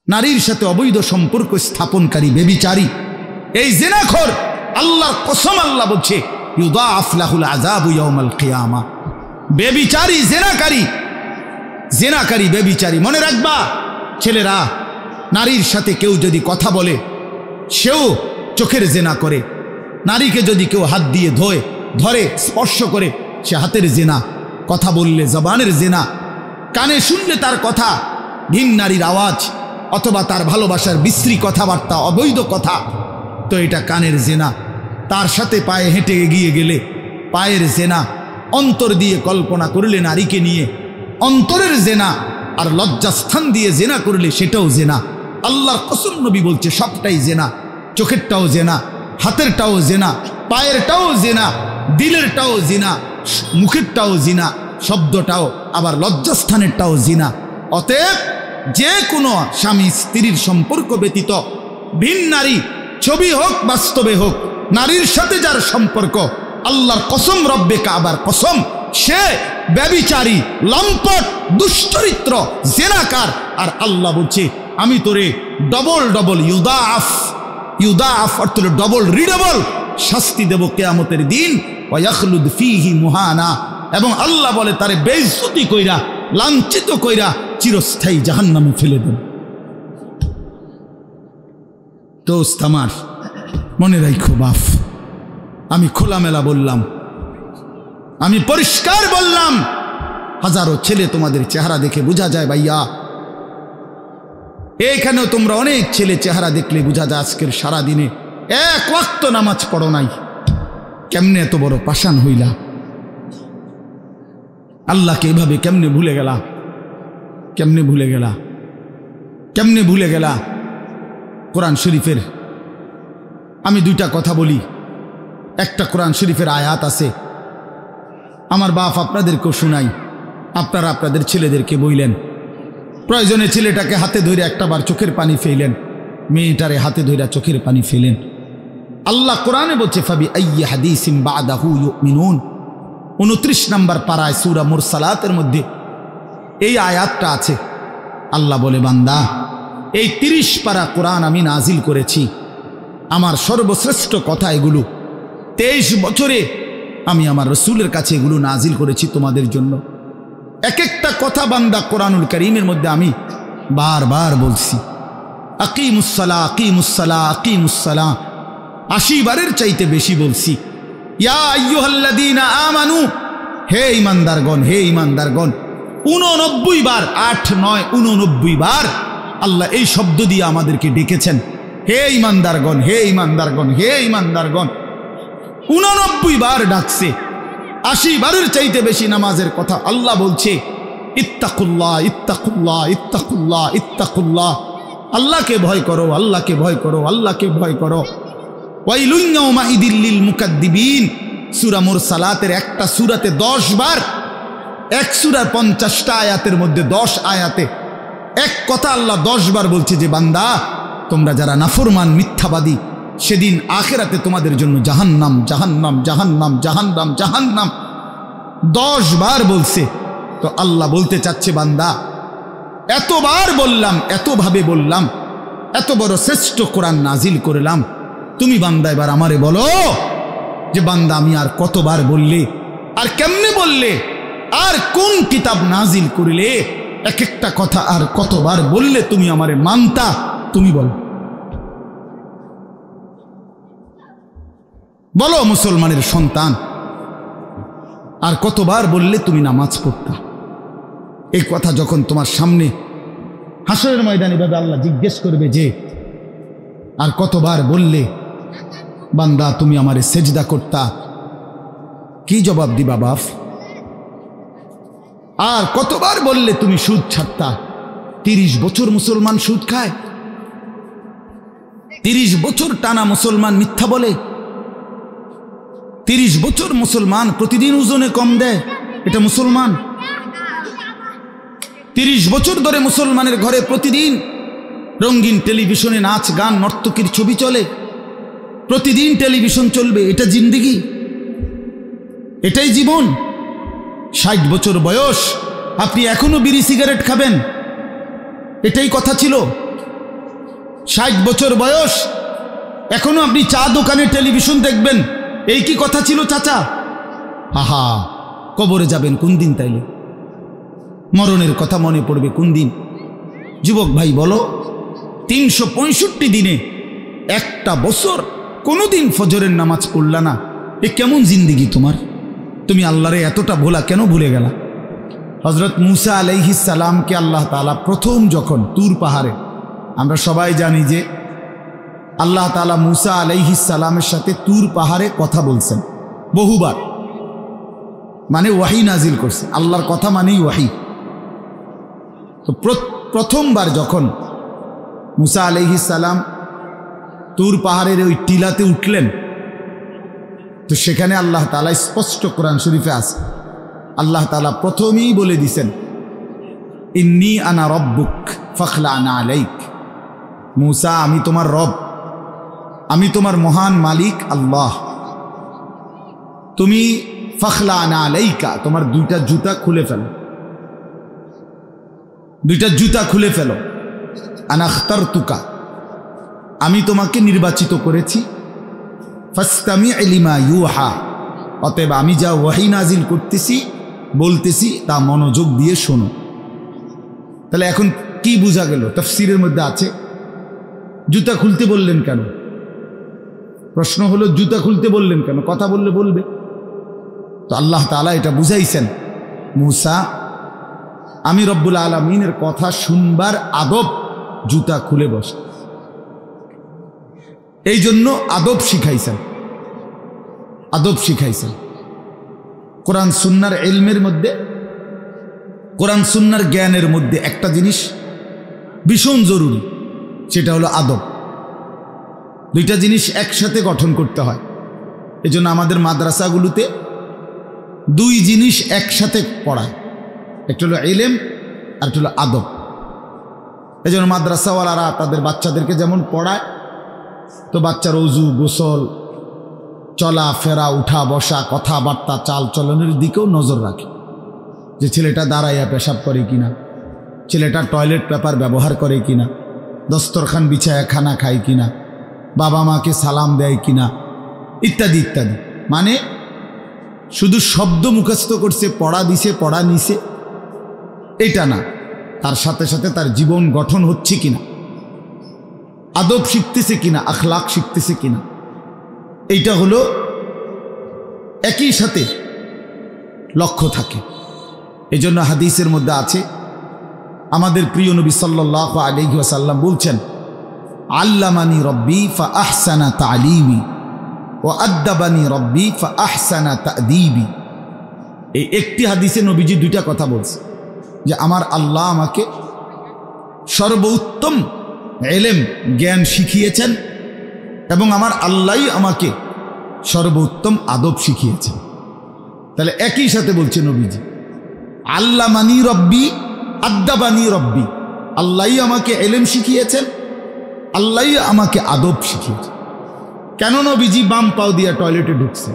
নারীর সাথে অবৈধ সম্পর্ক স্থাপনকারী ব্যভিচারী, এই জিনাখোর, আল্লাহর কসম আল্লাহ বলছে ইউদাআফ লাহুল আযাবু ইয়াউমাল কিয়ামা। ব্যভিচারী, জেনাকারী ব্যভিচারী। মনে রাখবা ছেলেরা, নারীর সাথে কেউ যদি কথা বলে সেও চোখের জেনা করে। নারীকে যদি কেউ হাত দিয়ে ধরে স্পর্শ করে সে হাতের জেনা, কথা বললে জবানের জেনা, কানে শুনলে তার কথা ভিন নারীর আওয়াজ অথবা তার ভালোবাসার বিশ্রী কথাবার্তা, অবৈধ কথা, তো এটা কানের জেনা। তার সাথে পায়ে হেঁটে এগিয়ে গেলে পায়ের জেনা। অন্তর দিয়ে কল্পনা করলে নারীকে নিয়ে অন্তরের জেনা। আর লজ্জাস্থান দিয়ে জেনা করলে সেটাও জেনা। আল্লাহর কসম নবী বলছে সবটাই জেনা। চোখেরটাও জেনা, হাতেরটাও জেনা, পায়েরটাও জেনা, দিলেরটাও জিনা, মুখেরটাও জিনা, শব্দটাও আবার লজ্জাস্থানেরটাও জিনা। অতএব যে কোনো স্বামী স্ত্রীর সম্পর্ক ব্যতীত ভিন নারী, ছবি হোক বাস্তবে হোক, নারীর সাথে যার সম্পর্ক, আল্লাহর কসম, রব্বে কাবার কসম, সে ব্যভিচারী, লম্পট, দুশ্চরিত্র, জেনাকার। আর আল্লাহ বলছে আমি তোরে ডবল ইউদাআফ অর্থ ডবল রিডবল শাস্তি দেব কিয়ামতের দিন। ওয়ায়াখলুদ ফীহি মুহানা, এবং আল্লাহ বলে তারে বেইজ্জতি কইরা, লাঞ্ছিত কইরা চিরস্থায়ী জাহান্নামে ফেলে দেব। দোস্ত আমার, মনে রাখো বাপ, আমি খোলামেলা বললাম, আমি পরিষ্কার বললাম। হাজারো ছেলে তোমাদের চেহারা দেখে বোঝা যায় ভাইয়া। এইখানেও তোমরা অনেক ছেলে চেহারা দেখলে বোঝা যায় আজকের সারা দিনে এক ওয়াক্ত নামাজ পড়ো নাই। কেমনে এত বড় পাষাণ হইলা? আল্লাহকে এভাবে কেমনে ভুলে গেলা? কেমনে ভুলে গেলা? কোরআন শরীফের আমি দুইটা কথা বলি। একটা কোরআন শরীফের আয়াত আছে, আমার বাপ আপনাদেরকেও শুনাই, আপনারা আপনাদের ছেলেদেরকে বইলেন। প্রয়োজনে ছেলেটাকে হাতে ধরে একটাবার চোখের পানি ফেলেন, মেয়েটারে হাতে ধরে চোখের পানি ফেলেন। আল্লাহ কোরআনে বলছে ফাবি আইয়ি হাদিসিন বাদাহু ইউমিনুন। 29 নম্বর পারায় সূরা মুরসালাতের মধ্যে এই আয়াতটা আছে। আল্লাহ বলে বান্দা, এই 30 পারা কোরআন আমি নাজিল করেছি, আমার সর্বশ্রেষ্ঠ কথা এগুলো। 23 বছরে আমি আমার রসুলের কাছে এগুলো নাজিল করেছি তোমাদের জন্য। এক একটা কথা বান্দা কোরআনুল কারীমের মধ্যে আমি বারবার বলছি, আকিমুসসালাহ আকিমুসসালাহ আকিমুসসালাহ 80 বারের চাইতে বেশি বলছি। ইয়া আইয়ুহাল্লাযীনা আমানু, হে ঈমানদারগণ, হে ঈমানদারগণ। 89 বার, 8, 9, 89 বার আল্লাহ এই শব্দ দিয়ে আমাদেরকে ডেকেছেন, হে ঈমানদারগণ, হে ঈমানদারগণ, হে ঈমানদারগণ। 89 বার ডাকছে। 80 বারের চাইতে বেশি নামাজের কথা আল্লাহ বলছে ইত্তাকুল্লাহ ইত্তাকুল্লাহ ইত্তাকুল্লাহ ইত্তাকুল্লাহ। আল্লাহকে ভয় করো, আল্লাহকে ভয় করো, আল্লাহকে ভয় করো। ওয়াইলুন ইয়াউমাইদিল লিল মুকাদ্দিবিন, সূরা মুরসালাতের একটা সূরাতে 10 বার, এক সূরার 50টা আয়াতের মধ্যে 10 আয়াতে এক কথা আল্লাহ 10 বার বলছে যে বান্দা তোমরা যারা নাফরমান, মিথ্যাবাদী, সেদিন আখিরাতে তোমাদের জন্য জাহান্নাম, জাহান্নাম, জাহান্নাম, জাহান্নাম, জাহান্নাম 10 বার বলছে। তো আল্লাহ বলতে চাচ্ছে বান্দা, এতবার বললাম, এতভাবে বললাম, এত বড় শ্রেষ্ঠ কোরআন নাজিল করলাম, তুমি বান্দা এবার আমারে বলো যে বান্দা আমি আর কতবার বললে, আর কেমনে বললে, আর কোন কিতাব নাজিল করিলে এক একটা কথা আর কতবার বললে তুমি আমারে মানতা, তুমি বলো। বলো মুসলমানের সন্তান, আর কতবার বললে তুমি নামাজ পড়তা? এই কথা যখন তোমার সামনে হাসরের ময়দানে ভাবে আল্লাহ জিজ্ঞেস করবে যে আর কতবার বললে বান্দা তুমি আমারে সেজদা করতা, কি জবাব দিবা বাপ? আর কতবার বললে তুমি সুদ ছাড়তা? 30 বছর মুসলমান সুদ খায়, 30 বছর টানা মুসলমান মিথ্যা বলে, 30 বছর মুসলমান প্রতিদিন ওজনে কম দেয়, এটা মুসলমান? 30 বছর ধরে মুসলমানের ঘরে প্রতিদিন রঙিন টেলিভিশনে নাচ গান নর্তকীর ছবি চলে, প্রতিদিন টেলিভিশন চলবে, এটা জিন্দেগি? এটাই জীবন? 60 বছর বয়স আপনি এখনো বিড়ি সিগারেট খাবেন, এটাই কথা ছিল? 60 বছর বয়স, এখনো আপনি চা দোকানে টেলিভিশন দেখবেন, এই কি কথা ছিল চাচা? আহা, কবরে যাবেন কোন দিন? তাইলে মরণের কথা মনে পড়বে কোন দিন? যুবক ভাই বলো, 365 দিনে একটা বছর কোনোদিন ফজরের নামাজ পড়লা না, এ কেমন জিন্দিগি তোমার? তুমি আল্লাহরে এতটা ভোলা কেন ভুলে গেলা? হযরত মূসা আলাইহিস সালামকে আল্লাহ তাআলা প্রথম যখন তুর পাহাড়ে, আমরা সবাই জানি যে আল্লাহ তাআলা মূসা আলাইহিস সালামের সাথে তুর পাহাড়ে কথা বলছেন বহুবার, মানে ওয়াহি নাজিল করছে। আল্লাহর কথা মানেই ওয়াহি। তো প্রথমবার যখন মূসা আলাইহিস সালাম তুর পাহাড়ের ওই টিলাতে উঠলেন, তো সেখানে আল্লাহ তাআলা স্পষ্ট কোরআন শরীফে আছে, আল্লাহ তাআলা প্রথমেই বলে দিছেন, ইন্নী আনা রব্বুক ফাখলা'না আলাইক। মূসা, আমি তোমার রব, আমি তোমার মহান মালিক আল্লাহ, তুমি ফাখলা'না আলাইকা, তোমার দুইটা জুতা খুলে ফেলো, দুইটা জুতা খুলে ফেলো। আনা আখতারতুকা, আমি তোমাকে নির্বাচিত করেছি। ফাসতামি' লিমা ইউহা, অতএব আমি যা ওয়াহি নাজিল করতেছি বলতেছি তা মনোযোগ দিয়ে শোনো। তাহলে এখন কি বোঝা গেল? তাফসীরের মধ্যে আছে জুতা খুলতে বললেন কেন? প্রশ্ন হলো জুতা খুলতে বললেন কেন? কথা বললে বলবে। তো আল্লাহ তাআলা এটা বুঝাইছেন, মূসা, আমি রব্বুল আলামিনের কথা শুনবার আদব জুতা খুলে বস, এই জন্য আদব শিখাইছেন, আদব শিখাইছেন। কোরআন সুন্নাহর ইলমের মধ্যে, কোরআন সুন্নাহর জ্ঞানের মধ্যে একটা জিনিস ভীষণ জরুরি, সেটা হলো আদব। দুইটা জিনিস একসাথে গঠন করতে হয়। এজন্য আমাদের মাদ্রাসাগুলোতে দুই জিনিস একসাথে পড়ায়, একটা হলো ইলম আর একটা হলো আদব। এজন্য মাদ্রাসাওয়ালারা তাদের বাচ্চাদেরকে যেমন পড়ায়, তো বাচ্চার ওযু, গোসল, চলা ফেরা, উঠা বসা, কথাবার্তা, চাল চলনের দিকেও নজর রাখে, যে ছেলেটা দাঁড়াইয়া পেশাব করে কিনা, ছেলেটা টয়লেট পেপার ব্যবহার করে কিনা, দস্তরখান বিছায়া খানা খায় কিনা, বাবা মাকে সালাম দেয় কিনা, ইত্যাদি ইত্যাদি। মানে শুধু শব্দ মুখস্থ করছে, পড়া দিছে, পড়া নিছে, এটা না, তার সাথে সাথে তার জীবন গঠন হচ্ছে কিনা, আদব শিখতেছে কিনা, আখলাক শিখতেছে কিনা, এইটা হলো একই সাথে লক্ষ্য থাকে। এজন্য হাদিসের মধ্যে আছে, আমাদের প্রিয় নবী সাল্লাল্লাহু আলাইহি ওয়াসাল্লাম বলছেন, আল্লামানি রব্বি ফা আহসানা তালিমি ওয়া আদ্দাবানি রব্বি ফা আহসানা তাদিবি। এই একটি হাদিসে নবীজি দুইটা কথা বলছে, যে আমার আল্লাহ আমাকে সর্বোত্তম ইলম জ্ঞান শিখিয়েছেন এবং আমার আল্লাহই আমাকে সর্বোত্তম আদব শিখিয়েছেন। তাহলে একই সাথে বলছে নবীজি, আল্লামানি রব্বি আদ্দাবানি রব্বি, আল্লাহই আমাকে ইলম শিখিয়েছেন, আল্লাহই আমাকে আদব শিখিয়েছেন। কেন নবীজি বাম পাও দিয়া টয়লেটে ঢুকছেন?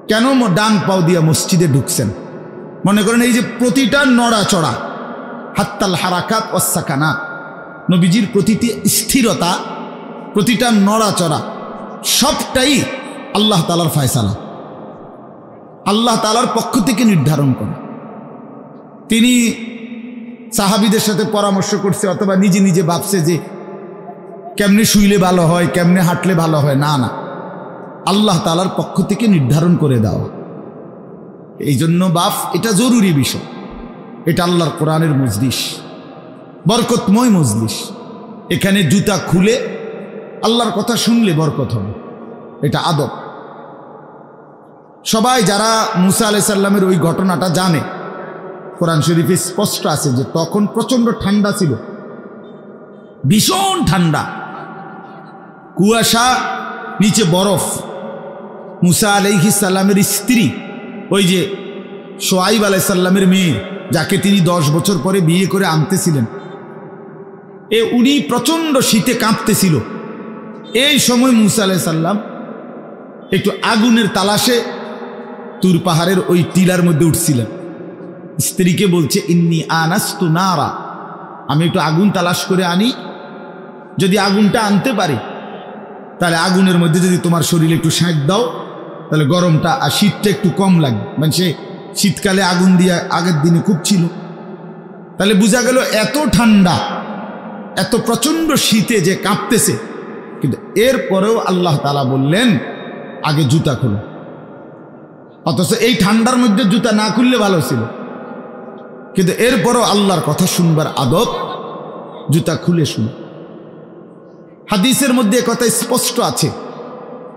কেন ডান পাও দিয়া মসজিদে ঢুকছেন? মনে করেন এই যে প্রতিটা নড়াচড়া, হাত্তাল হারাকাত ওয়াস সাকানাত, নবীজির প্রতিটি স্থিরতা, প্রতিটা নড়াচড়া সবটাই আল্লাহ তাআলার ফয়সালা, আল্লাহ তাআলার পক্ষ থেকে নির্ধারণ করা। তিনি সাহাবীদের সাথে পরামর্শ করছে অথবা নিজে নিজে ভাবছে যে কেমনে শুইলে ভালো হয়, কেমনে হাঁটলে ভালো হয়, না না, আল্লাহ তাআলার পক্ষ থেকে নির্ধারণ করে দেওয়া। এই জন্য বাপ, এটা জরুরি বিষয়। এটা আল্লাহর কোরআনের মজলিস, বরকতময় মজলিস। এখানে জুতা খুলে আল্লাহর কথা শুনলে বরকত হবে, এটা আদব। সবাই যারা মূসা আলাইহিস সালামের ওই ঘটনাটা জানে, কোরআন শরীফে স্পষ্ট আছে যে তখন প্রচণ্ড ঠান্ডা ছিল, ভীষণ ঠান্ডা, কুয়াশা, নিচে বরফ। মূসা আলাইহিস সালামের স্ত্রী, ওই যে শুআয়ব আলাইহিস সালামের মেয়ে, যাকে তিনি 10 বছর পরে বিয়ে করে আনতেছিলেন, উনি প্রচণ্ড শীতে কাঁপতেছিল। এই সময় মূসা আলাইহিস সালাম একটু আগুনের তালাশে তুর পাহাড়ের ওই টিলার মধ্যে উঠছিলেন। স্ত্রীকে বলছে, ইন্নী আনাস্তু নারা, আমি একটু আগুন তালাশ করে আনি, যদি আগুনটা আনতে পারি, তাহলে আগুনের মধ্যে যদি তোমার শরীরে একটু সেঁক দাও, তাহলে গরমটা আর শীতটা একটু কম লাগবে। মানে সে শীতকালে আগুন দিয়ে আগের দিনে খুব ছিল, তাহলে বোঝা গেল এত ঠান্ডা, এত প্রচণ্ড শীতে যে কাঁপতেছে। কিন্তু এরপরেও আল্লাহ তাআলা বললেন আগে জুতা খুলো। অথচ এই ঠান্ডার মধ্যে জুতা না খুললে ভালো ছিল, কিন্তু এরপরও আল্লাহর কথা শুনবার আদব, জুতা খুলে শুনো। হাদিসের মধ্যে কথা স্পষ্ট আছে,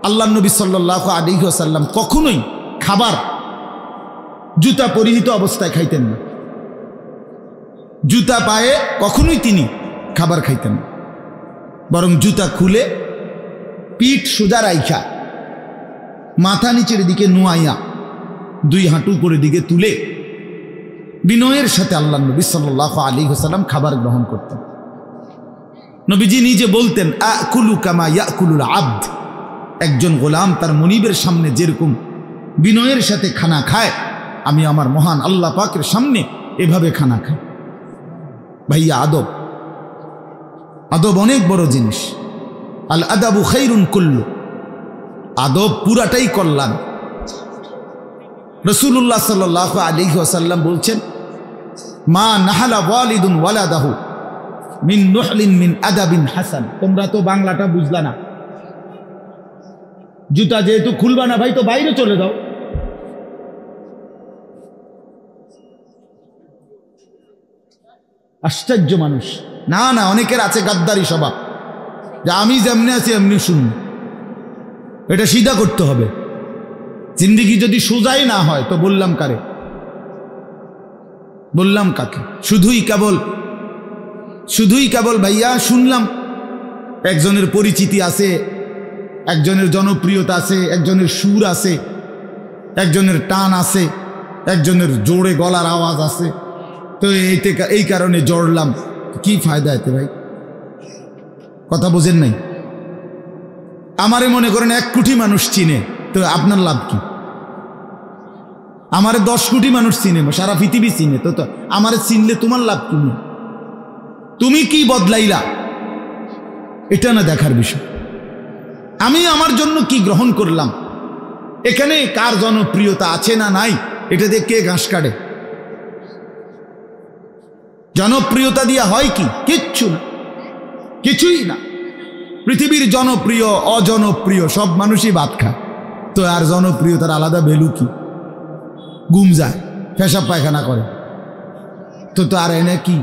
আল্লাহ নবী সাল্লাল্লাহু আলাইহি ওয়াসাল্লাম কখনোই খাবার জুতা পরিহিত অবস্থায় খাইতেন না। জুতা পায়ে কখনোই তিনি খাবার খাইতেন না, বরং জুতা খুলে পিঠ সোজা রাইখা মাথা নিচের দিকে নোয়াইয়া দুই হাঁটু উপরের দিকে তুলে বিনয়ের সাথে আল্লাহ নবী সাল্লাল্লাহু আলাইহি ওয়াসাল্লাম খাবার গ্রহণ করতেন। নবীজি নিজে বলতেন, আকুলু কামা ইয়াকুলুল আবদ, একজন গোলাম তার মনিবের সামনে যেরকম বিনয়ের সাথে খানা খায়, আমি আমার মহান আল্লাহ পাকের সামনে এভাবে খানা খাই। ভাইয়া, আদব, আদব অনেক বড় জিনিস। আল আদাবু খাইরুন কুল্লু, আদব পুরাটাই কল্যাণ। রাসূলুল্লাহ সাল্লাল্লাহু আলাইহি ওয়াসাল্লাম বলছেন, মা নাহালা ওয়ালিদুন ওয়ালাদাহু মিন নুহলিন মিন আদাবিন হাসান। তোমরা তো বাংলাটা বুঝলা না, জুতা যেহেতু খুলবা না ভাই, তো বাইরে চলে যাও। আশ্চর্য মানুষ। না না, অনেকের আছে গাদ্দারি স্বভাব, যে আমি যেমনি আছি এমনি শুনি। এটা সিধা করতে হবে। জিন্দেগি যদি সোজাই না হয় তো বললাম কারে, বললাম কাকে? শুধুই কেবল ভাইয়া শুনলাম একজনের পরিচিতি আছে, একজনের জনপ্রিয়তা আছে, একজনের সুর আছে, একজনের টান আছে, একজনের জোরে গলার আওয়াজ আছে, তো এই কারণে জড়লাম। কি ফায়দা এতে ভাই? কথা বোঝেন নাই? আমারে মনে করেন 1 কোটি মানুষ চিনে, তো আপনার লাভ কি? আমারে 10 কোটি মানুষ চিনে, সারা পৃথিবী চিনে, তো আমারে চিনলে তোমার লাভ কি? তুমি কি বদলাইলা এটা না দেখার বিষয়। আমি আমার জন্য কি গ্রহণ করলাম, এখানে কার জনপ্রিয়তা আছে না নাই, এটা দিয়ে কে ঘাস কাটে? জনপ্রিয়তা দিয়ে হয় কি? কিচ্ছু না, কিছুই না। পৃথিবীর জনপ্রিয় অজনপ্রিয় সব মানুষই ভাত খায়, তো আর জনপ্রিয়তার আলাদা ভ্যালু কি? ঘুম যায়, পেশাব পায়খানা করে, তো আর এনে কি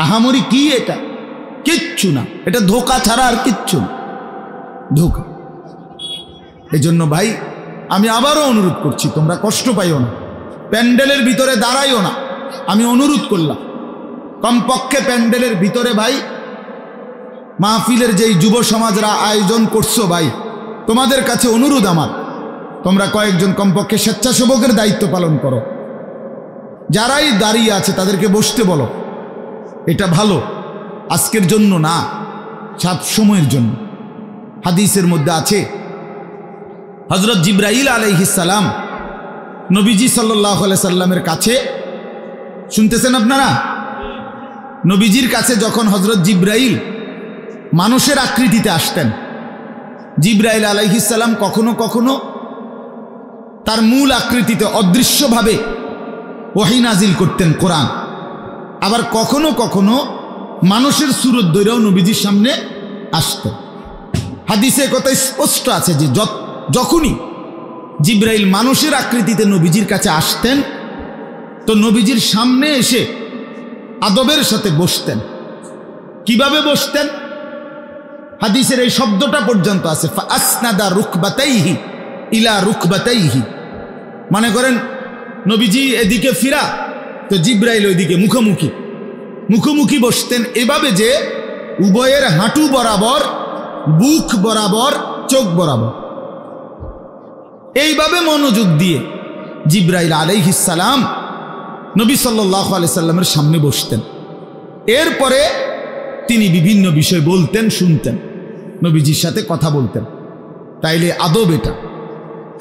আহামরি কি? এটা কিচ্ছু না, এটা ধোঁকা ছাড়া আর কিচ্ছু না, ধোঁকা। এই জন্য ভাই আমি আবারও অনুরোধ করছি, তোমরা কষ্ট পাইও না, প্যান্ডেলের ভিতরে দাঁড়াইও না। আমি অনুরোধ করলাম, কমপক্ষে প্যান্ডেলের ভিতরে ভাই মাহফিলের যেই যুব সমাজরা আয়োজন করছো ভাই, তোমাদের কাছে অনুরোধ আমার, তোমরা কয়েকজন কমপক্ষে স্বেচ্ছাসেবকের দায়িত্ব পালন করো। যারাই দাঁড়িয়ে আছে তাদেরকে বসতে বলো। এটা ভালো, আজকের জন্য না, সব সময়ের জন্য। হাদিসের মধ্যে আছে, হযরত জিবরাইল আলাইহিস সালাম নবীজি সাল্লাল্লাহু আলাইহি সাল্লামের কাছে, শুনতেছেন আপনারা? নবীজির কাছে যখন হযরত জিবরাইল মানুষের আকৃতিতে আসতেন, জিবরাইল আলাইহিস সালাম কখনো কখনো তার মূল আকৃতিতে অদৃশ্যভাবে ওহী নাজিল করতেন, কোরআন। আবার কখনো কখনো মানুষের সুরত ধরেও নবীজির সামনে আসতেন। হাদিসে কথা স্পষ্ট আছে যে যখনই জিবরাইল মানুষের আকৃতিতে নবীজির কাছে আসতেন, তো নবীজির সামনে এসে আদবের সাথে বসতেন। কিভাবে বসতেন? হাদিসের এই শব্দটা পর্যন্ত আছে, ফাসনাদা রুকবাতাইহি ইলা রুকবাতাইহি। মানে করেন নবীজি এদিকে ফিরা, তো জিবরাইল ওইদিকে মুখোমুখি বসতেন, এভাবে যে উভয়ের হাঁটু বরাবর, বুক বরাবর, চোখ বরাবর, এইভাবে মনোযোগ দিয়ে জিবরাইল আলাইহিস সালাম নবী সাল্লাল্লাহু আলাইহি সাল্লামের সামনে বসতেন। এরপরে তিনি বিভিন্ন বিষয় বলতেন, শুনতেন, নবীজির সাথে কথা বলতেন। তাইলে আদব এটা।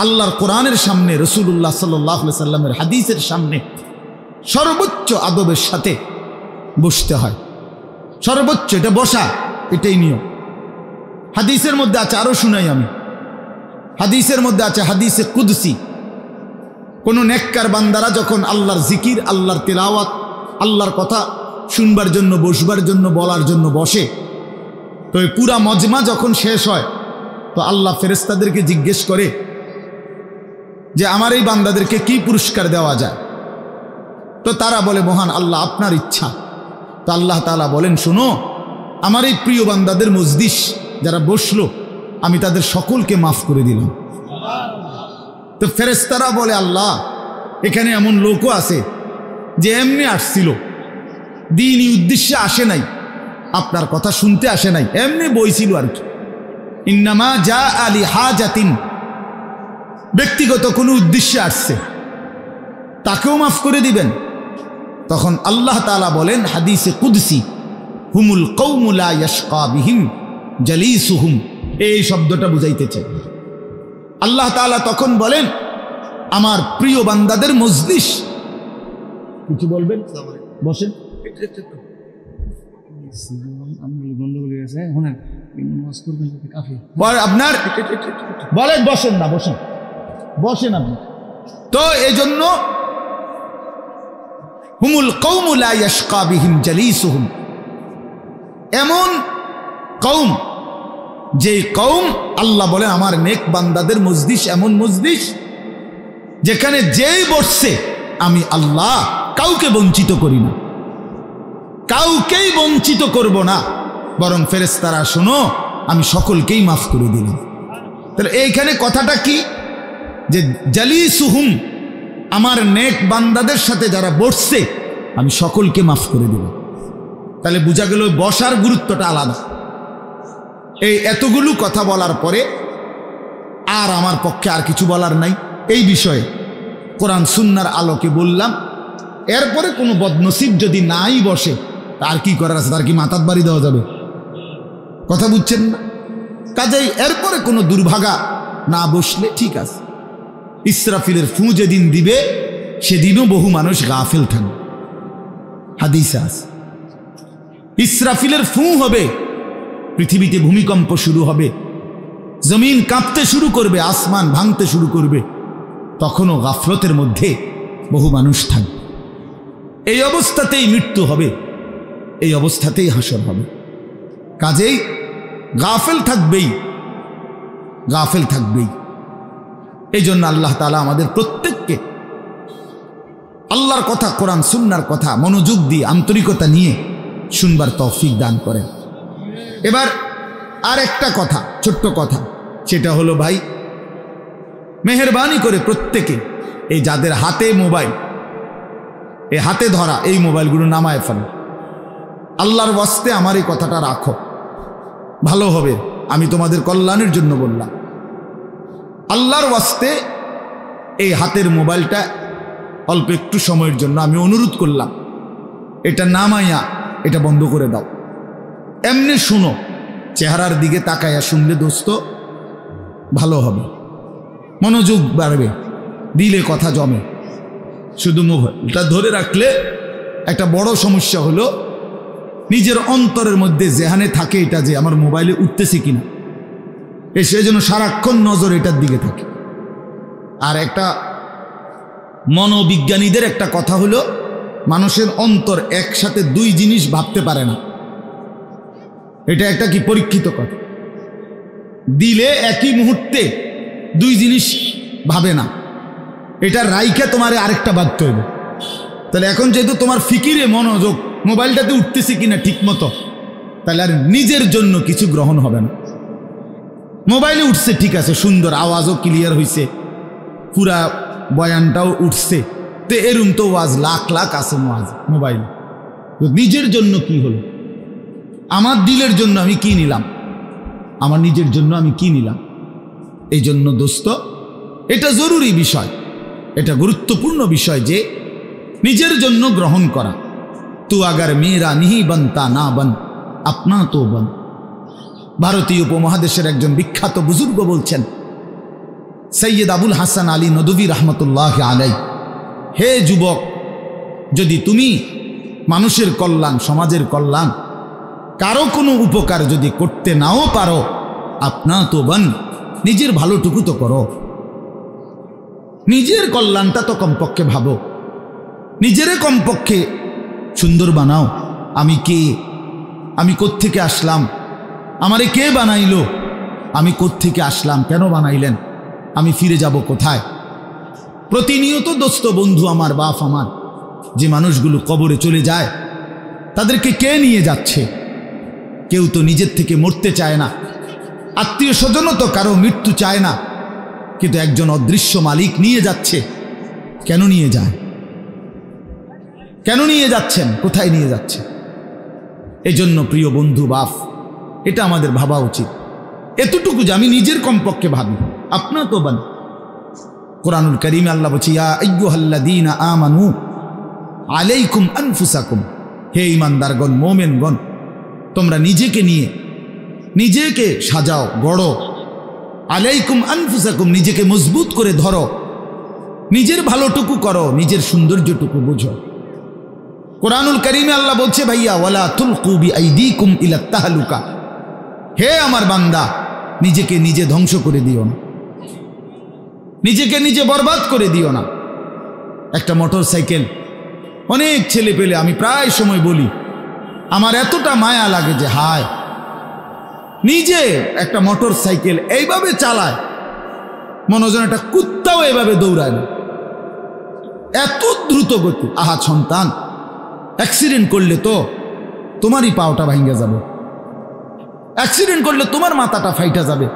আল্লাহর কোরআনের সামনে, রাসূলুল্লাহ সাল্লাল্লাহু আলাইহি সাল্লামের হাদিসের সামনে সর্বোচ্চ আদবের সাথে বসতে হয়। সর্বোচ্চ এটা বসা, এটাই নিয়ম। হাদিসের মধ্যে আছে, আরো শুনাই আমি, হাদিসের মধ্যে আছে, হাদিসে কুদসি, কোন নেককার বান্দারা যখন আল্লাহর জিকির, আল্লাহর তিলাওয়াত, আল্লাহর কথা শুনবার জন্য, বসবার জন্য, বলার জন্য বসে, তো এই পুরা মজমা যখন শেষ হয় তো আল্লাহ ফেরেশতাদেরকে জিজ্ঞেস করে যে আমার এই বান্দাদেরকে কি পুরস্কার দেওয়া যায়। তো তারা বলে মহান আল্লাহ আপনার ইচ্ছা। তো আল্লাহ তাআলা বলেন শোনো, আমার এই প্রিয় বান্দাদের মজলিস যারা বসলো আমি তাদের সকলকে মাফ করে দিলাম। তো ফেরেশতারা বলে আল্লাহ এখানে এমন লোকও আছে যে এমনি আসছিল, দ্বীনি উদ্দেশ্যে আসে নাই, আপনার কথা শুনতে আসে নাই, এমনি বইছিল আর কি, ইন্নামা জা আলি হাজাতিন, ব্যক্তিগত কোনো উদ্দেশ্যে আসছে, তাকেও মাফ করে দিবেন। তখন আল্লাহ তাআলা বলেন হাদিসে কুদসি, হুমুল কওমু লা ইয়াশকা বিহিম জালিসুহুম, এই শব্দটা বুঝাইতেছে। আল্লাহ তাআলা তখন বলেন আমার প্রিয় বান্দাদের মজলিস, কিছু বলবেন? বসেন। আপনার বলেন, বসেন না, বসেন, বসেন আপনি। তো এই জন্য হুমুল কওমু লা ইয়াশকা বিহিম জালিসুহুম, এমন কওম, যে কওম আল্লাহ বলেন আমার নেক বান্দাদের মজলিস এমন মজলিস যেখানে যেই বসছে আমি আল্লাহ কাউকে বঞ্চিত করি না, কাউকেই বঞ্চিত করব না, বরং ফেরেশতারা শোনো আমি সকলকেই মাফ করে দিলাম। তাহলে এইখানে কথাটা কি, যে জালিসুহুম, আমার নেক বান্দাদের সাথে যারা বসছে আমি সকলকে মাফ করে দিলাম। তাহলে বোঝা গেল বসার গুরুত্বটা আলাদা। এই এতগুলো কথা বলার পরে আর আমার পক্ষে আর কিছু বলার নাই এই বিষয়ে, কোরআন সুন্নাহর আলোকে বললাম। এরপরে কোনো বদনসিব যদি নাই বসে তার কি করার আছে, তার কি মাথার বাড়ি দেওয়া যাবে? কথা বুঝছেন না? কাজেই এরপরে কোনো দুর্ভাগা না বসলে ঠিক আছে। ইসরাফিলের ফু যেদিন দিবে সেদিনও বহু মানুষ গাফেল থাকবে, হাদিসে আছে। ইসরাফিলের ফু হবে, পৃথিবীতে ভূমিকম্প শুরু হবে, জমিন কাঁপতে শুরু করবে, আসমান ভাঙতে শুরু করবে, তখনও গাফলতের মধ্যে বহু মানুষ থাকবে। এই অবস্থাতেই মৃত্যু হবে, এই অবস্থাতেই হাসর হবে। কাজেই গাফেল থাকবেই, গাফেল থাকবেই। এই জন্য আল্লাহ তাআলা আমাদের প্রত্যেককে আল্লাহর কথা, কোরআন সুন্নাহর কথা মনোযোগ দিয়ে আন্তরিকতা নিয়ে শুনবার তৌফিক দান করেন। এবার আর একটা কথা, ছোট্ট কথা, সেটা হলো ভাই মেহেরবানি করে প্রত্যেকে এই যাদের হাতে মোবাইল, এই হাতে ধরা এই মোবাইলগুলো নামায় ফেলো। আল্লাহর ওয়াস্তে আমার এই কথাটা রাখো, ভালো হবে, আমি তোমাদের কল্যাণের জন্য বললাম। আল্লাহর ওয়াস্তে এই হাতের মোবাইলটা অল্প একটু সময়ের জন্য আমি অনুরোধ করলাম, এটা নামাইয়া এটা বন্ধ করে দাও। এমনি শুনো, চেহারার দিকে তাকাইয়া শুনলে দোস্ত ভালো হবে, মনোযোগ বাড়বে, দিলে কথা জমে। শুধু মোবাইলটা ধরে রাখলে একটা বড় সমস্যা হলো নিজের অন্তরের মধ্যে জেহানে থাকে এটা যে আমার মোবাইলে উঠতেছে কিনা, সেই জন্য সারাক্ষণ নজর এটার দিকে থাকে। আর একটা মনোবিজ্ঞানীদের একটা কথা হলো মানুষের অন্তর একসাথে দুই জিনিস ভাবতে পারে না। এটা একটা কি পরীক্ষিত কথা, দিলে একই মুহূর্তে দুই জিনিস ভাবে না, এটা রাইখে তোমার আরেকটা ভাবতে হবে। তাহলে এখন যেহেতু তোমার ফিকিরে মনোযোগ মোবাইলটাতে উঠতেছে কিনা ঠিক মতো, তাহলে আর নিজের জন্য কিছু গ্রহণ হবে না। মোবাইলে উঠছে ঠিক আছে, সুন্দর, আওয়াজও ক্লিয়ার হয়েছে, পুরা বয়ানটাও উঠছে, তো এরম তো ওয়াজ লাখ লাখ আছে মোবাইল। নিজের জন্য কি হলো? আমার দিলের জন্য আমি কি নিলাম, আমার নিজের জন্য আমি কি নিলাম? এই জন্য দোস্ত এটা জরুরি বিষয়, এটা গুরুত্বপূর্ণ বিষয় যে নিজের জন্য গ্রহণ করা। তু আগার মেরা নিহি বনতা না বন, আপনা তো বন। ভারতীয় উপমহাদেশের একজন বিখ্যাত বুজুর্গ বলছেন, সৈয়দ আবুল হাসান আলী নদভী রহমতুল্লাহ আলাই, হে যুবক, যদি তুমি মানুষের কল্যাণ, সমাজের কল্যাণ, কারো কোনো উপকার যদি করতে নাও পারো, আপনা তো বান, নিজের ভালোটুকু তো করো, নিজের কল্যাণটা তো কমপক্ষে ভাবো, নিজেরে কমপক্ষে সুন্দর বানাও। আমি কে, আমি কোত্থেকে আসলাম, আমারে কে বানাইলো, আমি কোত্থেকে আসলাম, কেন বানাইলেন, আমি ফিরে যাব কোথায়। প্রতিনিয়ত দোস্ত বন্ধু আমার, বাপ আমার, যে মানুষগুলো কবরে চলে যায় তাদেরকে কে নিয়ে যাচ্ছে? কেউ তো নিজের থেকে মরতে চায় না, আত্মীয় স্বজনও তো কারো মৃত্যু চায় না, কিন্তু একজন অদৃশ্য মালিক নিয়ে যাচ্ছে। কেন নিয়ে যায়? কেন নিয়ে যাচ্ছেন? কোথায় নিয়ে যাচ্ছে? এজন্য প্রিয় বন্ধু বাপ, এটা আমাদের ভাবা উচিত। এতটুকু যে আমি নিজের কমপক্ষে ভাবি, আপনা তো বান। কোরআনুল কারীমে আল্লাহ বলছে, ইয়া আইয়ুহাল্লাযীনা আমানু আলাইকুম আনফুসাকুম, হে ঈমানদারগণ, মোমেনগণ, তোমরা নিজেকে নিয়ে নিজেকে সাজাও, গড়ো। আলাইকুম আনফুসাকুম, নিজেকে মজবুত করে ধরো, নিজের ভালোটুকু করো, নিজের সৌন্দর্যটুকু বুঝো। কোরআনুল কারীমে আল্লাহ বলছে, ভাইয়া ওয়ালা তুলকু বিআইদিকুম ইলা তাহলুকা, হে আমার বান্দা, নিজেকে নিজে ধ্বংস করে দিও না, নিজেকে নিজে বরবাদ করে দিও না। একটা মোটর সাইকেল, অনেক ছেলে পেলে, আমি প্রায় সময় বলি, আমার এতটা মায়া লাগে যে হায়, নিজে একটা মোটর সাইকেল এইভাবে চালায়, মনে হয় একটা কুত্তাও এইভাবে দৌড়ায় না, এত দ্রুত গতি। আহা সন্তান, অ্যাক্সিডেন্ট করলে তো তোমারই পাওটা ভাঙ্গা যাবে, অ্যাক্সিডেন্ট করলে তোমার মাথাটা ফাইটা যাবে,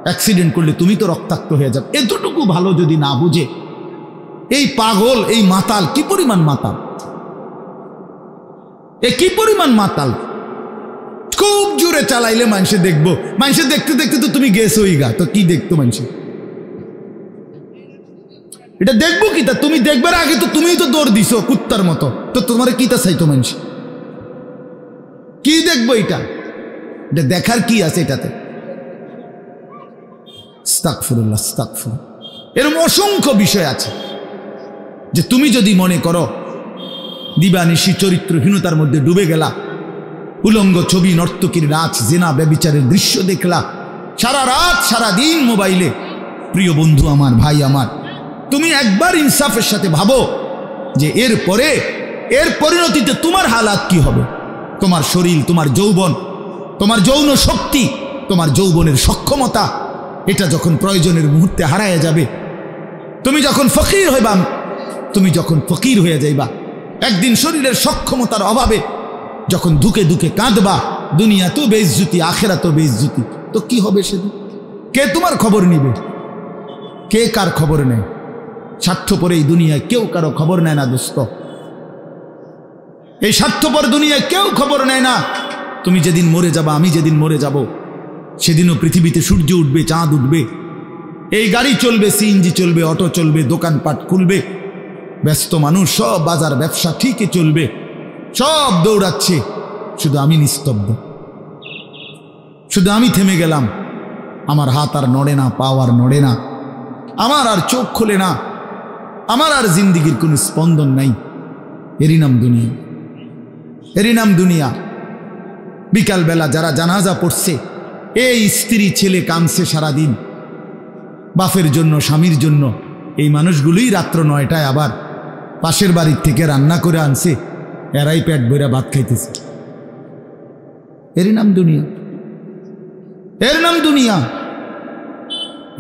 অ্যাক্সিডেন্ট করলে তুমি তো রক্তাক্ত হয়ে যাবে। এতটুকু ভালো যদি না বুঝে এই পাগল, এই মাতাল, কি পরিমাণ মাতাল, এ কি পরিমাণ মাতাল। খুব জোরে চালাইলে মানুষে দেখবো, মানুষে দেখতে দেখতে তো তুমি গেছোই গা, তো কি দেখতো মানুষে? এটা দেখবো কি? তা তুমি দেখবার আগে তো তুমিই তো দৌড় দিছো কুত্তার মতো, তো তোমার কি তা চাইতো মানুষ? কি দেখবো এটা? এটা দেখার কি আছে এটাতে? আস্তাগফিরুল্লাহ, আস্তাগফিরুল্লাহ। এরকম অসংখ্য বিষয় আছে যে তুমি যদি মনে করো দিবানিশি চরিত্রহীনতার মধ্যে ডুবে গেলা, উলঙ্গ ছবি, নর্তকীর নাচ, জেনা, ব্যভিচারের দৃশ্য দেখলা, সারা রাত সারা দিন মোবাইলে, প্রিয় বন্ধু আমার, ভাই আমার, তুমি একবার ইনসাফের সাথে ভাবো যে এরপরে এর পরিণতিতে তোমার হালাত কি হবে। তোমার শরীর, তোমার যৌবন, তোমার যৌন শক্তি, তোমার যৌবনের সক্ষমতা, এটা যখন প্রয়োজনের মুহূর্তে হারায় যাবে, তুমি যখন ফকির হইবা, তুমি যখন ফকির হয়ে যাইবা, একদিন শরীরের সক্ষমতার অভাবে যখন ধুকে ধুকে কাঁদবা, দুনিয়া তো বেইজ্জতি, আখেরাত বেইজ্জতি, তো কি হবে সেদিন? কে তোমার খবর নিবে? কে কার খবর নেয়? স্বার্থপর এই দুনিয়ায় কেউ কারো খবর নেয় না দোস্ত, এই স্বার্থপর দুনিয়ায় কেউ খবর নেয় না। তুমি যেদিন মরে যাবা, আমি যেদিন মরে যাব, সেদিনও পৃথিবীতে সূর্য উঠবে, চাঁদ উঠবে, এই গাড়ি চলবে, সিএনজি চলবে, অটো চলবে, দোকানপাট খুলবে, ব্যস্ত মানুষ সব বাজার ব্যবসা ঠিকই চলবে, সব দৌড়াচ্ছে, শুধু আমি নিস্তব্ধ, শুধু আমি থেমে গেলাম। আমার হাত আর নড়ে না, পা আর নড়ে না, আমার আর চোখ খোলে না, আমার আর জিন্দিগির কোনো স্পন্দন নাই। এরই নাম দুনিয়া, এরই নাম দুনিয়া। বিকালবেলা যারা জানাজা পড়ছে, এই স্ত্রী ছেলে কাঁদছে সারাদিন বাপের জন্য, স্বামীর জন্য, এই মানুষগুলোই রাত্র 9টায় আবার পাশের বাড়ির থেকে রান্না করে আনছে, এরাই পেট ভরে ভাত খাইতেছে। এরই নাম দুনিয়া, এর নাম দুনিয়া,